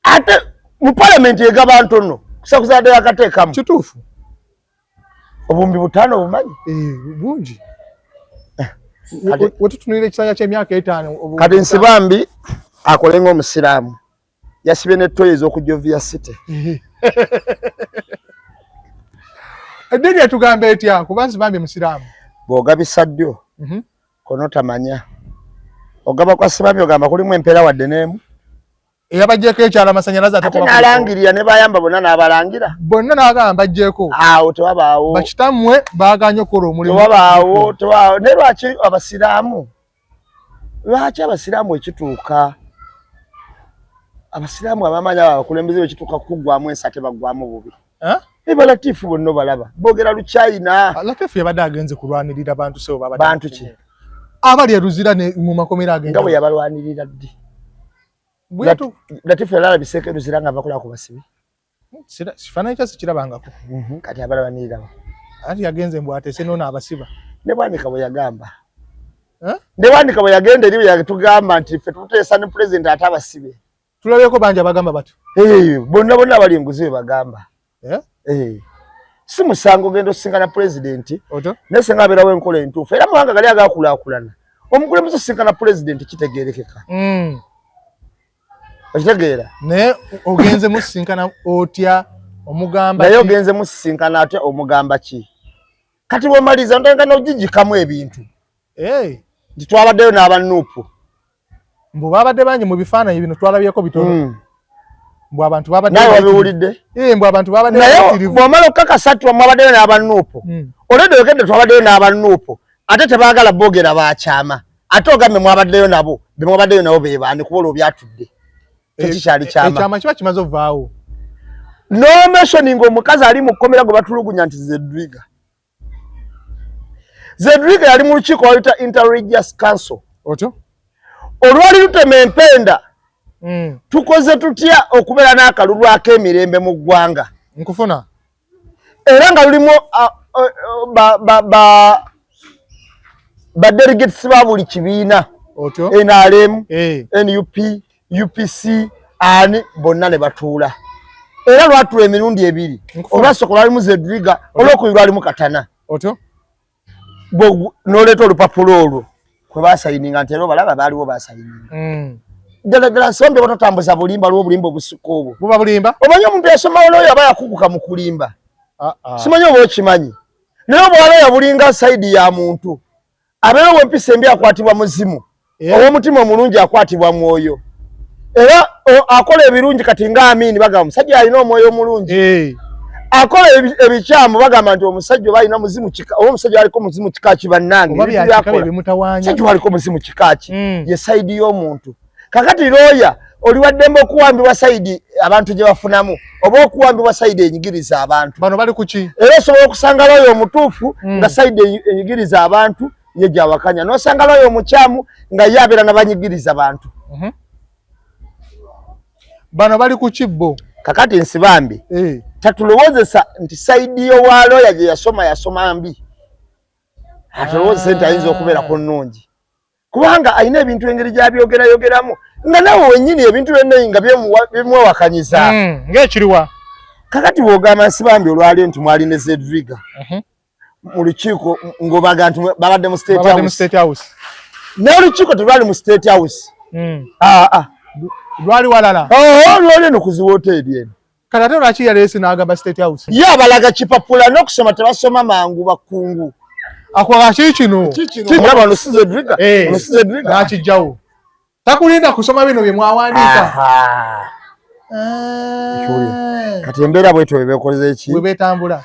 ate mu parliament egaba ntono kusakuza ddala akateekamu kituufu obumbi 5 bumanyi bungi wetutunulira ekisanja ky'emyaka 5 kati nsibambi akole ng'omusiraamu yasibye n'ettoyi ez'okujja Ovia City Edini yatugambe etya kubanzi bambi musiramu. Bw'ogabisa ddyo. Kono tamanya. Ogaba kwa Sibambi ogamba kulimu empeera wadde n'emu. Eyabajjeko ekyala amasanyalaze atakola. Ate n'alangirira ne bayamba bonna n'abalangira. Bonna n'agamba bajjeko. Awo tewabaawo. Bakitammwe baaganye okukola omulimu. Tewabaawo. Ne lwaki abasiraamu? Lwaki abasiraamu ekituuka? Abasiraamu abamanya abakulembeze ekituuka kuggwamu ensi ate baggwamu bubi. Eba Latifu bonna balaba. Boogera Luchina. Latifu yabadde agenze kulwanirira bantu so babadde. Bantu ki? Abali eruzira ne mu makomera agenda. Nga bwe yabalwanirira ddi. Latifu yalala biseke ruzira nga bakola ku basibi. Sifananyi kyasi kirabangako. Kati abalwanirira. Ati yagenze mbw atese nona abasiba. Ne bwanika bwe yagamba. Ne bwanika bwe yagenda eri yatugamba nti ffe tuteesa ne president ate abasibe. Tulabeko banja bagamba batu. Bonna abali enguzi bagamba. Si musango gendo singana president. Nesenga abeerawo enkola entuufu. Era muwanga gali agakulaakulana. Omukulembeze singana president kitegeerekeka. Okitegeera? Ne ogenze musinkana otya omugamba naye ogenze musinkana ate omugamba ki? Kati bw'omaliza ntenga n'ogigikamu ebintu. Nti twabaddeyo n'abanuupu. Mbu babadde bangi mu bifaananyi bino twalabyeko bitono. Mbu abantu babadde naye wabiwulidde? Mbu abantu babadde naye bw'omala okukakasa mwabaddeyo n'abanuupu. Olwedde ogende twabaddeyo n'abanuupu ate tebaagala boogera baakyama. Ate ogambe mwabaddeyo nabo be mwabaddeyo nabo be baani kuba olwo byatudde. Tekikyali kyama. Ekyama kiba kimaze ovaawo. No mentioning omukazi ali mu kkomera gwe batulugunya nti Zedriga. Zedriga yali mu lukiiko lwayita Interreligious Council. Otyo? Olwali lutema empenda. Tukoze tutya okubeera n'akalulu ak'emirembe mu ggwanga. Nkufuna. Era nga lulimu ba delegates ba buli kibiina. Otyo? NRM, NUP, UPC, ani bonna ne batuula. Era lwatula emirundi ebiri. Olwasooka lwalimu Zedriga, olwokubiri lwalimu Katana. Otyo? N'oleeta olupapula olwo kwe baasayininga nti era balaba baaliwo baasayininga. Ddala nsombe batatambuza bulimba lw'obulimba obusika obwo. Buba bulimba? Omanyi omuntu yasomawo n'oyo aba yakuguka mu kulimba. Simanyi oba okimanyi. Naye bw'aba yabulinga sayidi ya muntu. Abeera w'empisa embi akwatibwa muzimu. Ow'omutima omulungi akwatibwa mwoyo. Era akola ebirungi kati nga Amini bagamba omusajja alina omwoyo omulungi. Akola ebikyamu bagamba nti omusajja oba alina muzimu kika oba omusajja aliko muzimu kika ki bannange. Omusajja aliko muzimu kika ki ye sayidi y'omuntu. Kakati looya oli waddembe okuwambibwa sayidi abantu gye bafunamu oba okuwambibwa sayidi enyigiriza abantu. Bano bali kuki? Era osobola okusanga looya omutuufu nga sayidi enyigiriza abantu ye gyawakanya. N'osanga looya omukyamu nga ye abeera n'abanyigiriza bantu. Bano bali kuki bo? Kakati Nsibambi. Tatulowoozesa nti sayidi y'owa looya gye yasoma mbi. Atulowooza nti ayinza okubeera ku nnungi. Kubanga alina ebintu engeri gy'abyogeramu nga nawe wennyini ebintu byonna nga bimwewakanyiza. Ng'ekiriwa? Kakati bw'ogamba Nsibambi olwali nti mwali ne Zedriga mu lukiiko ng'obaga nti babadde mu State House. N'olukiiko telwali mu State House. Lwali walala? Lwali eno ku ziwoteeri eno. Kati ate lwaki yaleese n'agamba State House? Ye abalaga kipapula n'okusoma tebasoma mangu bakungu. Akola ki kino? Kiraba ono si Zedriga. N'akijjawo. Takulinda kusoma bino bye mwawandiika. Kati embeera bwetyo bwe beekoze eki? Bwe beetambula.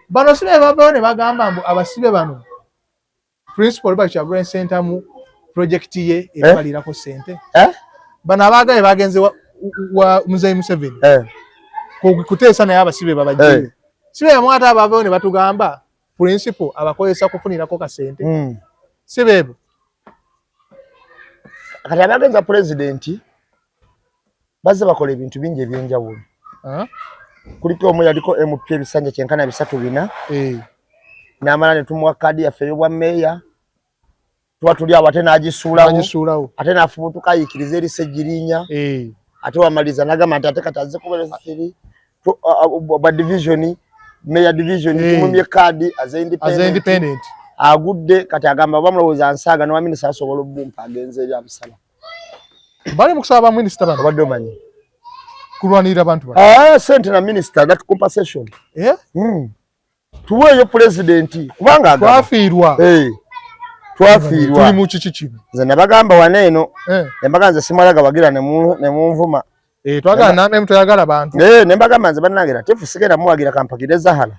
Bano si be babawo ne bagamba mbu abasibe bano Principal Robert Kyagulanyi Center mu projekiti ye ebalirako ssente. Bano abaagaye bagenze wa Muzeeyi Museveni. Kuteesa naye abasibe babajjeyo. Sibe bamwe ate abaavayo ne batugamba Principal abakozesa kufunirako kasente. Si beebo. Kati abagenza pulezidenti bazze bakola ebintu bingi ebyenjawulo. Kuliko omu yaliko MP ebisanja kyenkana 304. N'amala ne tumuwa kaadi yaffe ey'obwa mmeeya. Tuba tuli awo ate n'agisuulawo. Ate n'afubutuka ayiikiriza eri Ssegirinya. Ate wamaliza n'agamba nti ate kati azze kubeereza firi ba division Mayor division tumumye kaadi as independent. Agudde kati agamba bamulowooza nsaaga no minisita asobola obbumpa agenze eri abisala. Bali mukusaba minisita bano badde omanyi kulwanirira abantu sente na minisita that compensation. tuweyo president kubanga twafiirwa twafiirwa tuli mu kiki kino nze nabagamba waneeno nembaga nze simwalaga wagira ne munvuma twagala namwe mutayagala bantu nembagamba nze bannange Tifu sigenda muwagira kampagireza hala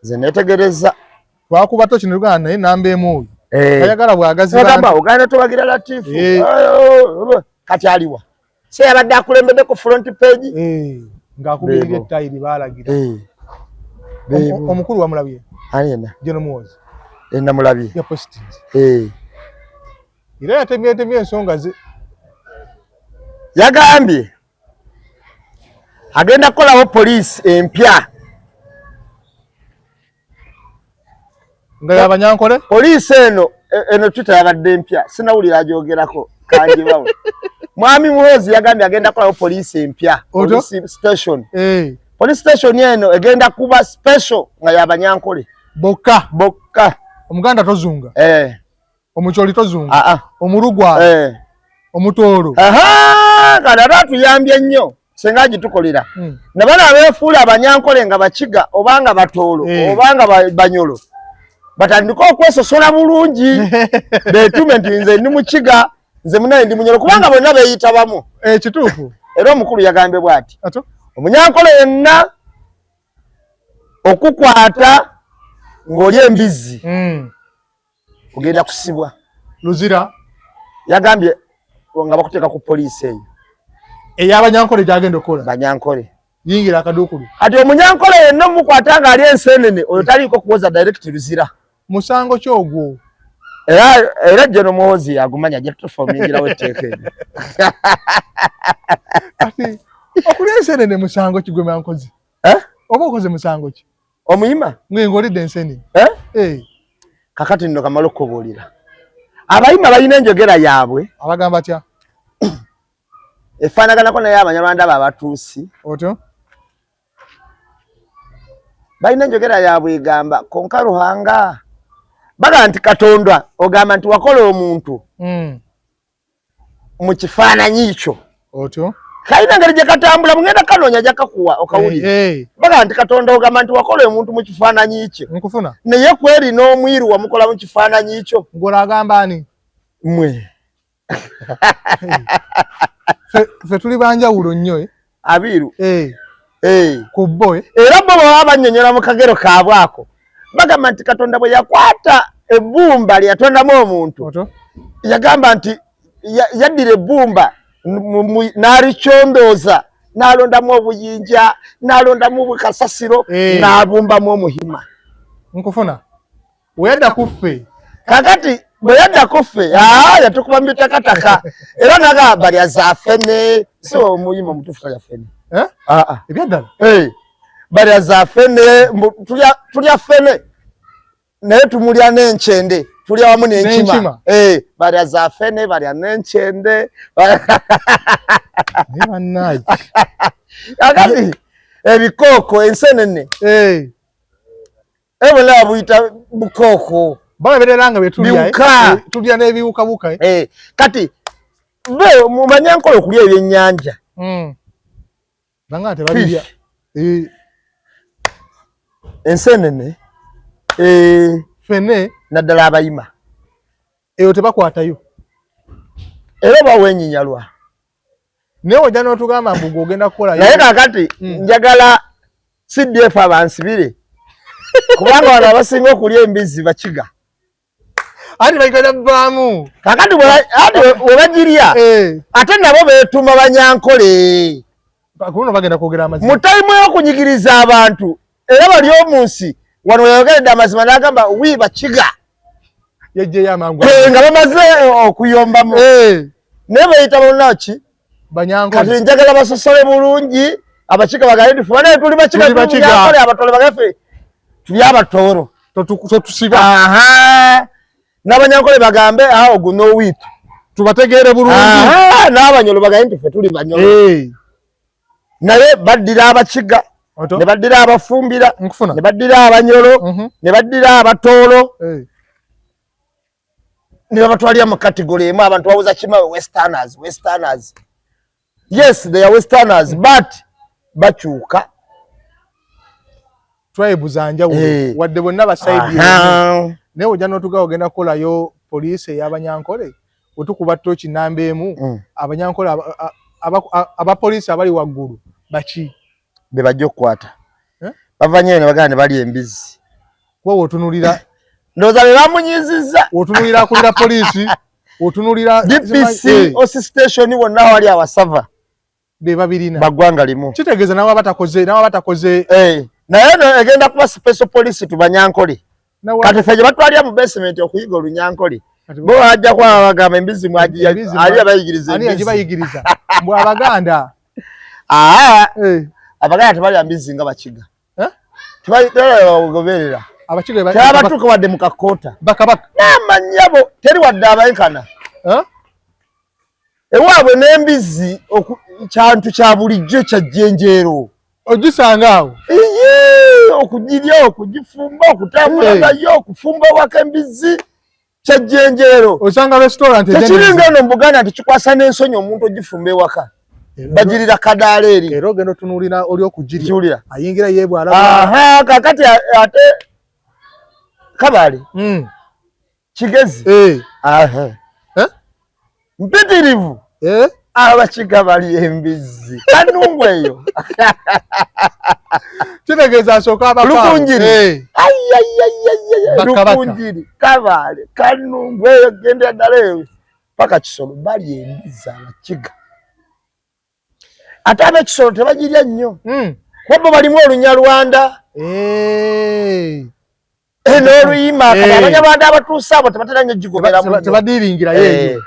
nze netegereza twakuba to kino Uganda naye namba emu tayagala bwagazi bagamba Uganda towagira Latifu kati aliwa se yabadde akulembedde ku front page ng'akubirira ettayiri baalagira omukulu wamulabye ayena Jeno Muhoozi namulabye ya postings era yatemye ensonga ze yagambye agenda kukolawo poliisi empya nga y'Abanyankole poliisi eno Twitter yabadde empya sinawulira ajogerako kanjibawe Mwami Muhoozi yagambye agenda kukolawo poliisi empya police station police station eno egenda kuba special nga y'Abanyankole bokka omuganda tozunga omukyoli tozunga omulugwa omutoolo kana tuyambye nnyo senga gitukolera nabana abeefuula Abanyankole nga Bakiga obanga Batoolo obanga Banyolo batandika okwesosola bulungi betume nti nze ndi Mukiga nze munaye ndi Munyolo kubanga bonna beeyitabamu kituufu era omukulu yagambye bw'ati Omunyankole yenna okukwata ng'oli embizzi ogenda kusibwa luzira yagambye nga bakuteeka ku poliisi eyo ey'Abanyankole gyagenda okukola Banyankole yingira akaduukulu ati Omunyankole yenna omukwata ng'ali enseenene oyo taliiko kuwoza direct luzira musango ki ogwo era Jeno Muhoozi yagumanya gye tutufumingira etteeka eryo kati okulya enseenene musango ki gwe mankozi oba okoze musango ki omuyima ng'olidde enseenene kakati nno kamala okubuulira abayima balina enjogera yaabwe abagamba atya efaanaganako naye Abanyarwanda abo abatuusi otyo balina enjogera yaabwe egamba konka Ruhanga baga nti Katonda ogamba nti wakola omuntu mu kifaananyi kyo otyo kalina ngeri gye katambula mugenda kanoonya jakakuwa okawulira baga nti Katonda ogamba nti wakola omuntu mu kifaananyi kye nkufuna naye kweri n'omwiru wamukola mu kifaananyi kyo ng'olagamba ani mmwe fe tuli banjawulo nnyo abiru ku bo era bo baba bannyonnyola mu kagero kaabwe ako bagamba nti Katonda bwe yakwata ebbumba lyatondamu omuntu yagamba nti yaddira ebbumba n'alikyondooza n'alondamu obuyinja n'alondamu obukasasiro n'abumbamu omuhima nkufuna weyadda kuffe kakati bwe yadda kuffe yatukuba mu bitakataka era nagamba lya zaafene si omuyima omutuufu talya fene ebyaddala balya zaafene tulya fene naye tumulya n'enkyende tulya wamu n'enkima balya zaafene balya n'enkyende kakati ebikooko enseenene ebona buyita bukooko balaberera nga tulya n'ebiwukabuka kati be mu Banyankole okulya ebyennyanja banga tebabirya enseenene fene naddala abayima eyo tebakwatayo era oba wenyinyalwa naye ojja n'otugamba mbu gw'ogenda kukola naye kakati njagala CDF abansibire kubanga wano abasinga okulya embizzi Bakiga ati bagenda baamu kakati we bagirya ate nabo beetuma Banyankole kuno bagenda kwogera amazima mu tayimu y'okunyigiriza abantu era bali omunsi wano yayogeredde amazima n'agamba wi Bakiga yejjeyo amangu nga bamaze okuyombamu naye bayita bonnaki Banyankole kati njagala basosole bulungi Abakiga bagambe nti naye tuli Bakiga Banyankole Abatole bagambe tuli Abatooro totusiba n'Abanyankole bagambe ogwo n'owiitu tubategeere bulungi n'Abanyolo bagambe nti ffe tuli Banyolo naye baddira Abakiga ne baddira Abafumbira ne baddira Abanyolo ne baddira Abatoolo ne babatwalira mu category emu abantu bawuza kimawe westerners yes they are westerners but bakyuka tribe zanjawulo wadde bonna basaidi naye ojja n'otuga ogenda kukolayo poliisi ey'abanyankole otukuba toki namba emu abanyankole abapoliisi abali waggulu baki be bajja okukwata bava nyewe ne bagamba ne bali embizi wowe otunulira ndowooza be bamunyizizza otunulira akulira poliisi otunulira DPC osi station wonna wali awasava be babirina baggwanga limu kitegeeza nawe batakoze naye no egenda kuba special police tubanyankole kati ffe gye batwalira mu basement okuyiga olunyankole bo wajja kwaba bagamba embizi mwaji ali abayigiriza ani agibayigiriza mbw abaganda abaganda tebalya mbizi nga bakiga tebagoberera abakiga kyabatuuka wadde mu kakoota bakabaka n'amanyabo teri wadde abayenkana ewaabwe n'embizi kyantu kya bulijjo kya jjenjeero ogisanga awo okugirya okugifumba okutambula nayo okufumba waka embizi kya jjenjeero osanga restaurant tekiringa eno mu Buganda nti kikwasa n'ensonyi omuntu ogifumba ewaka bagirira kadaala eri era ogenda otunuulira oli okugirya ayingira yeebwala kakati ate Kabale kigezi mpitirivu abakiga bali embizi kanungu eyo kitegeeza asooka abalukunjiri lukunjiri Kabale kanungu eyo genda ddala eyo paka Kisolo bali embizi abakiga ate ab'Ekisolo tebagirya nnyo kuba balimu olunyalwanda n'oluyima kati abanyarwanda abatuusa abo tebatera nnyo gigoberamu tebadiringira yeeyo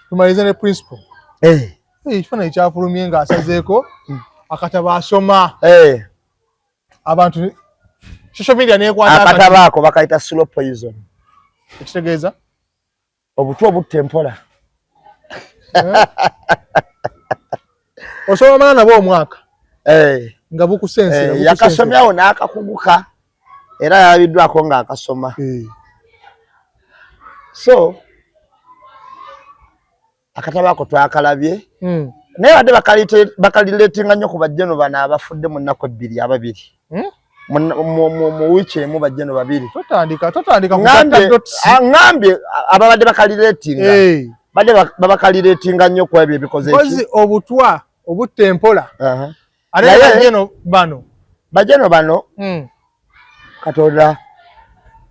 tumalize ne principal ekifaananyi kyafulumye ng'asazeeko akatabo asoma abantu social media nekwata akatabo ako bakayita slow poison ekitegeeza obutwa obutta empola osoma mana nabo omwaka nga bukusensera yakasomyawo n'akakuguka era yalabiddwako ng'akasoma so akatabo ako twakalabye naye badde bakalireetinga nnyo ku bajjeno bano abafudde mu nnaku ebbiri ababiri mu wiiki emu bajjeno babiri ŋŋambye ababadde bakalireetinga badde babakalireetinga nnyo ku ebyo ebikoze eki obutwa obutta empola bajjeno bano Katonda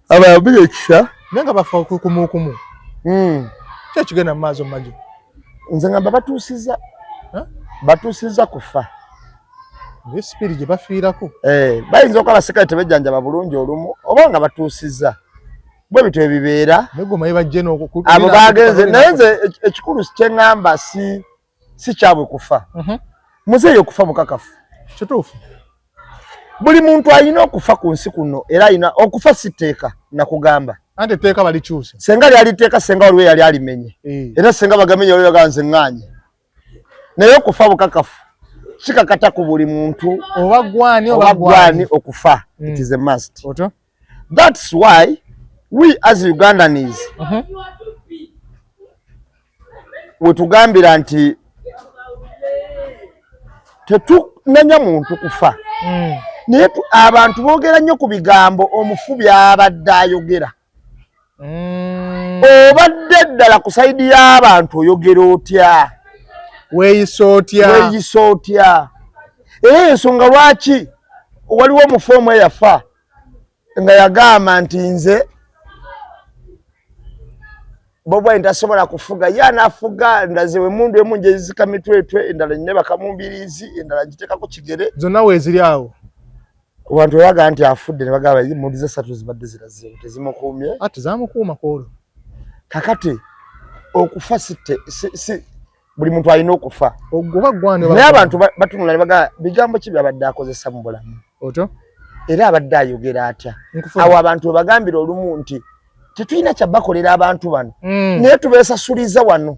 abayambire ekisa naye nga bafa kumukumu kyekigenda mu maaso majo nze ngamba batuusizza kufa esipiri gye bafiirako bayinza okuba abasikale tebejjanjaba bulungi olumu oba nga batuusizza bwe bityo ebibeera abo bagenze naye nze ekikulu kyeŋŋamba si kyabwe kufa muzeeyo okufa bukakafu kituufu buli muntu alina okufa ku nsi kuno era alina okufa si tteeka nakugamba anti etteeka balikyuse senga lyali tteeka senga waliwo yali alimenye era senga bagamenye waliwo yagaa nze ŋŋaanye naye okufa bukakafu kikakata ku buli muntu oba gwani okufa it is a must that's why we as Ugandans wetugambira nti tetunenya muntu kufa naye abantu boogera nnyo ku bigambo omufu by'abadde ayogera obadde ddala ku sayidi y'abantu oyogera otya weeyisa otya era ensonga lwaki waliwo omufu omu eyafa nga yagamba nti nze Bobo ntasobola kufuga yanafuga ndaze we mundu emu njezika mitwetwe endala nyine bakamumbirizi endala ngitekako kigere zonna weeziri awo abantu yaga nti afudde ne bagaba mundize 3 zibadde ziraze tezimukuumye ati zamukuuma koolo kakati okufa si buli muntu alina okufa ogoba gwane naye abantu batunula ne bagaba bigambo ki byabadde akozesa mu bulamu era abadde ayogera atya awo abantu bagambira olumu nti tetulina kyabakolera abantu bano naye tubeesasuliza wano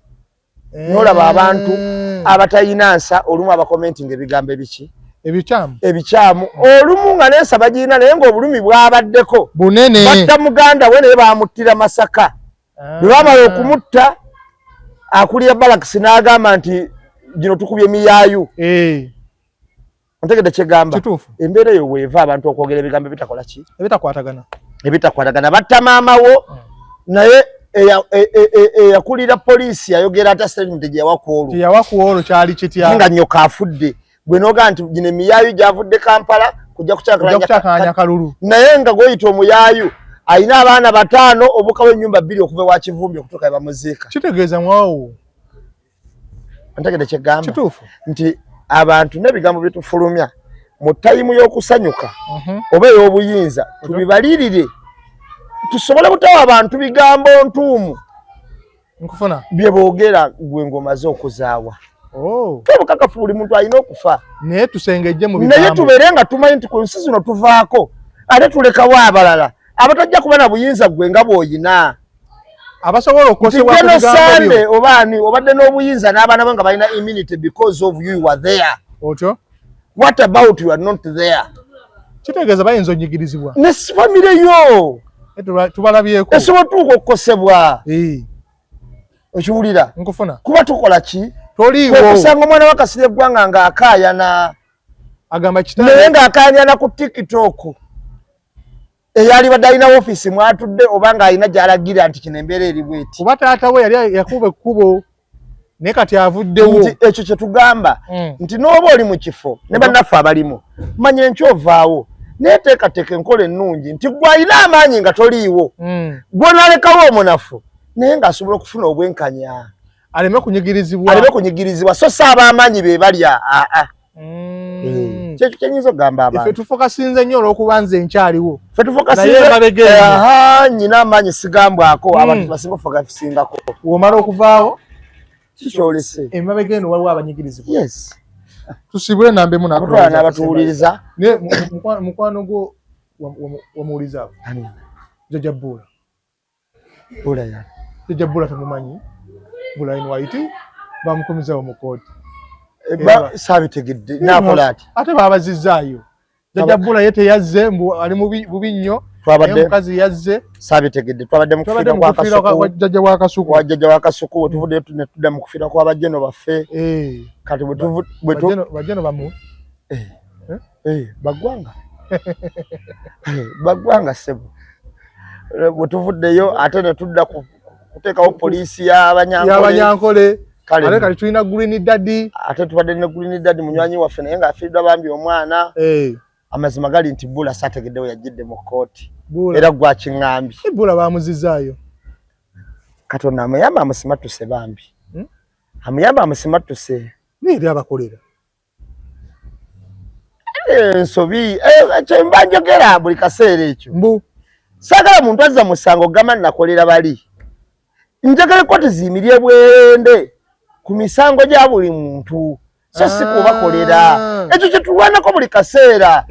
n'olaba abantu abatayina nsa olumu abakomentinga ebigambo ebiki ebikyamu olumu nga nensa bagirina naye ng'obulumi bwabaddeko bunene batta muganda we naye bamuttira Masaka bwe bamala okumutta akulira balakisi n'agamba nti gino tukubye miyaayu Ontegedde kyegamba. Embeera eyo weeva abantu okwogera ebigambo bitakola ki? Ebitakwatagana. Batta maama wo naye eyakulira poliisi ayogera ata statement teyawakuolo kyali kitya nga nyoka afudde. Gwe noga nti gino emiyaayu gyavudde Kampala kujja kukyakanya Kalulu. Naye nga goyita omuyaayu ayina abaana 5 obuka w'ennyumba 2 okuva wa Kivumbi okutuuka bamuziika. Kitegeeza mwawo. Ontegedde kyegamba. Kituufu. Nti abantu n'ebigambo bitufulumya mu tayimu y'okusanyuka oba ey'obuyinza tubibalirire tusobole butawa abantu bigambo ntuumu nkufuna bye boogera gwe ngomaze okuzaawa. Tebukakafu buli muntu alina okufa naye tusengejje mu bigambo naye tubeere nga tumanyi nti ku nsi zino tuvaako ate tulekawo abalala abatajja kuba na buyinza gwe nga bw'oyina abasobola okukosebwa ku bigambo byo obaani obadde n'obuyinza n'abaana bo nga balina immunity because of you were there. Otyo? What about you are not there? Kitegeeza bayinza onyigirizibwa ne famire yo tubalabyeko esobola tuuka okukosebwa. Okiwulira nkufuna kuba tukola ki? Toliiwo. Okusanga omwana wa Kasirye Gwanga ng'akaayana agamba kitaawe naye ng'akaayana ku TikTok eyali badde alina ofiisi mwatudde oba ng'alina gy'alagira nti kino embeera eri bw'eti. Kuba taata we yali yakuba ekkubo naye kati avuddewo. Nti ekyo kye tugamba nti n'oba oli mu kifo ne bannaffe abalimu manya enkyovaawo naye teekateeka enkola ennungi nti gwe alina amaanyi nga toliiwo gw'onaalekawo omunafu naye ng'asobola okufuna obwenkanya aleme kunyigirizibwa so si ab'amaanyi be balya. Kyekyo kyenyinza okugamba abantu. Ffe tufokasinze nnyo olw'okuba nze nkyaliwo. Ffe tufokasinze nyina amaanyi sigambwako abantu basinga ofokasingako. W'omala okuvaawo kikyolese emabega eno waliwo abanyigirizibwa. Yes. Tusibule nambe mu nakutwala n'abatuwuliriza. Mukwano gwo wamuwulizaako. Jjajja Bbula. Bbula yani. Jjajja Bbula tamumanyi. Bbula in white bamukomezawo mu kooti. Saabitegedde nakola ati. Ate baabazizaayo. Jjajja Bbula ye teyazze ali bubi nnyo. Omukazi yazze. Saabitegedde twabadde mu kufiira kwa jjajja wa Kasuku. Kwa jjajja wa Kasuku bwe tuvudde ne tudda mu kufiira kwa bajjeno baffe. Kati bajjeno bamu. Baggwanga. Baggwanga ssebo. Bwe tuvuddeyo ate ne tudda kuteekawo poliisi y'Abanyankole. Ate kati tulina Green Daddy. Ate tubadde ne Green Daddy munywanyi waffe naye ng'afiiriddwa bambi omwana. Amazima gali nti Bbula saategeddewo yajjidde mu kkooti. Era gwa kiŋŋambi. Bbula baamuzizaayo. Katonda amuyamba amusimattuse bambi. Amuyamba amusimattuse. N'eri abakolera. Ensobi ekyo mba njogera buli kaseera ekyo. Saagala muntu azza musango gamba nakolera bali. Njagala ekkooti ziyimirye bwende ku misango gya buli muntu. So si kubakolera. Ekyo kye tulwanako buli kaseera.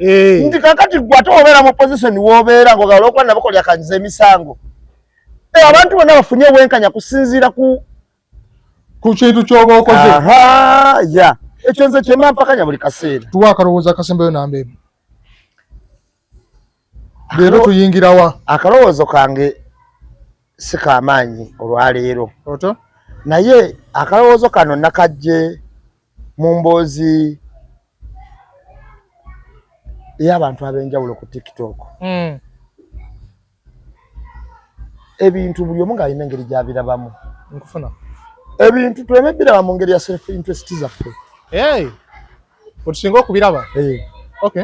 Nti kakati gwe ate obeera mu position w'obeera ng'ogala okuba nabakolera akanyiza emisango. Abantu bonna bafunye obwenkanya kusinziira ku kintu ky'oba okoze. Ya. Ekyo nze kye mpakanya buli kaseera. Tuwa akalowoozo akasembayo namba emu. Leero tuyingirawa. Akalowoozo kange si kamaanyi olwaleero. Oto? Naye akalowoozo kano nakajje mu mboozi y'abantu ab'enjawulo ku TikTok. Ebintu buli omu ng'alina engeri gy'abirabamu. Nkufuna. Ebintu tuleme biraba mu ngeri ya self interest zaffe. Otusinga okubiraba? Okay.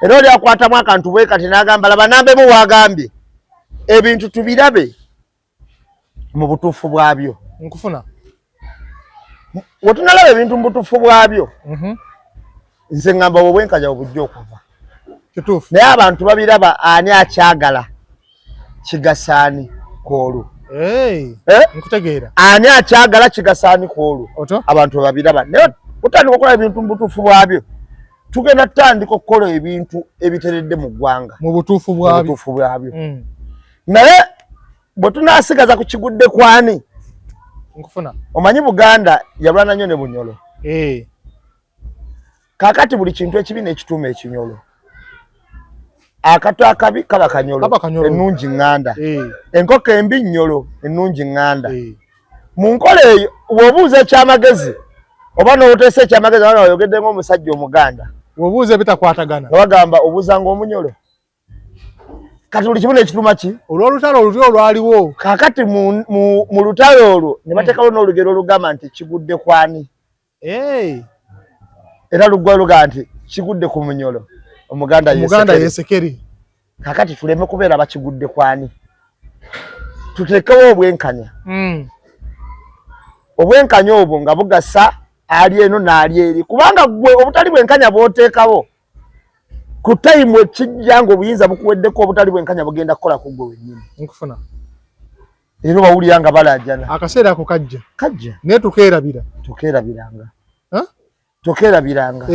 Era oli akwatamu akantu bwe kati n'agamba laba nambemu wagambye. Ebintu tubirabe mu butuufu bwabyo. Nkufuna. Wetunalaba ebintu mu butuufu bwabyo. Nze ngamba obwenkanya obujja okuva. Kituufu. Naye abantu babiraba ani akyagala kigasaani kwolwo. Nkutegeera. Ani akyagala kigasaani kwolwo. Abantu babiraba. Naye utandika okukola ebintu mu butuufu bwabyo. Tugenda tutandika okukola ebintu ebiteredde mu ggwanga. Mu butuufu bwabyo. Naye bwe tunaasigaza ku kigudde kwani. Nkufuna. Omanyi Buganda yalwana nnyo ne Bunyolo. Kaakati buli kintu ekibi n'ekituuma ekinyolo. Akato akabi kaba kanyolo. Ennungi ŋŋanda. Enkoko embi nnyolo ennungi ŋŋanda. Mu nkola eyo bw'obuuza ekyamagezi oba n'oteesa ekyamagezi abaana oyogedde ng'omusajja Omuganda Wobuuze bitakwatagana. Bagamba obuzanga omunyolo. Kati buli kimu n'ekituma ki? Olw'olutalo olutyo olwaliwo. Kakati mu lutalo olwo ne bateekawo n'olugero olugamba nti kigudde kwani. Era luggwa luga nti kigudde ku munyolo. Omuganda yesekeri. Kakati tuleme kubeera bakigudde kwani. Tuteekewo obwenkanya. Obwenkanya obwo nga bugasa ali eno n'ali eri. Kubanga gwe obutali bwenkanya bw'oteekawo ku time ekijja ng'obuyinza bukuweddeko obutali bwenkanya bugenda kukola ku gwe wennyini. Nkufuna. Era bawulira nga balajjana. Akaseera ako kajja. Kajja. Naye tukeerabira. Tukeerabiranga. Tukeerabiranga.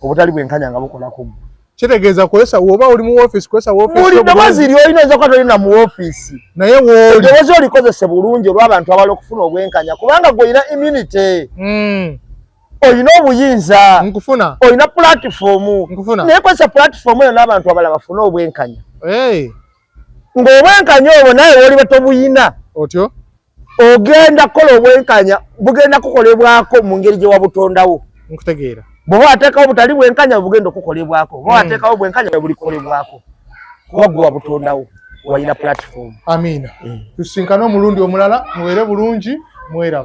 Obutali bwenkanya nga bukola ku gwe. Kitegeeza kwesa oba oli mu office kwesa office. Buli ddoboozi ly'oyinza okuba tolina mu office. Naye w'oli. Eddoboozi olikozese bulungi olw'abantu abala okufuna obwenkanya kubanga gwe olina immunity. Olina obuyinza. Nkufuna. Olina platform. Nkufuna. Naye kwesa platform eyo n'abantu abala bafune obwenkanya. Ng'obwenkanya obwo naye w'oliba tobuyina. Otyo? Ogenda kukola obwenkanya bugenda kukolebwako mu ngeri gye wabutondawo. Nkutegeera. Bw'oba wateekawo butali bwenkanya bugenda okukolebwako. Bw'oba wateekawo bwenkanya bwe buli kukolebwako. Kuba gwe wabutondawo walina platform. Amiina. Tusinkane omulundi omulala mubeere bulungi mwera.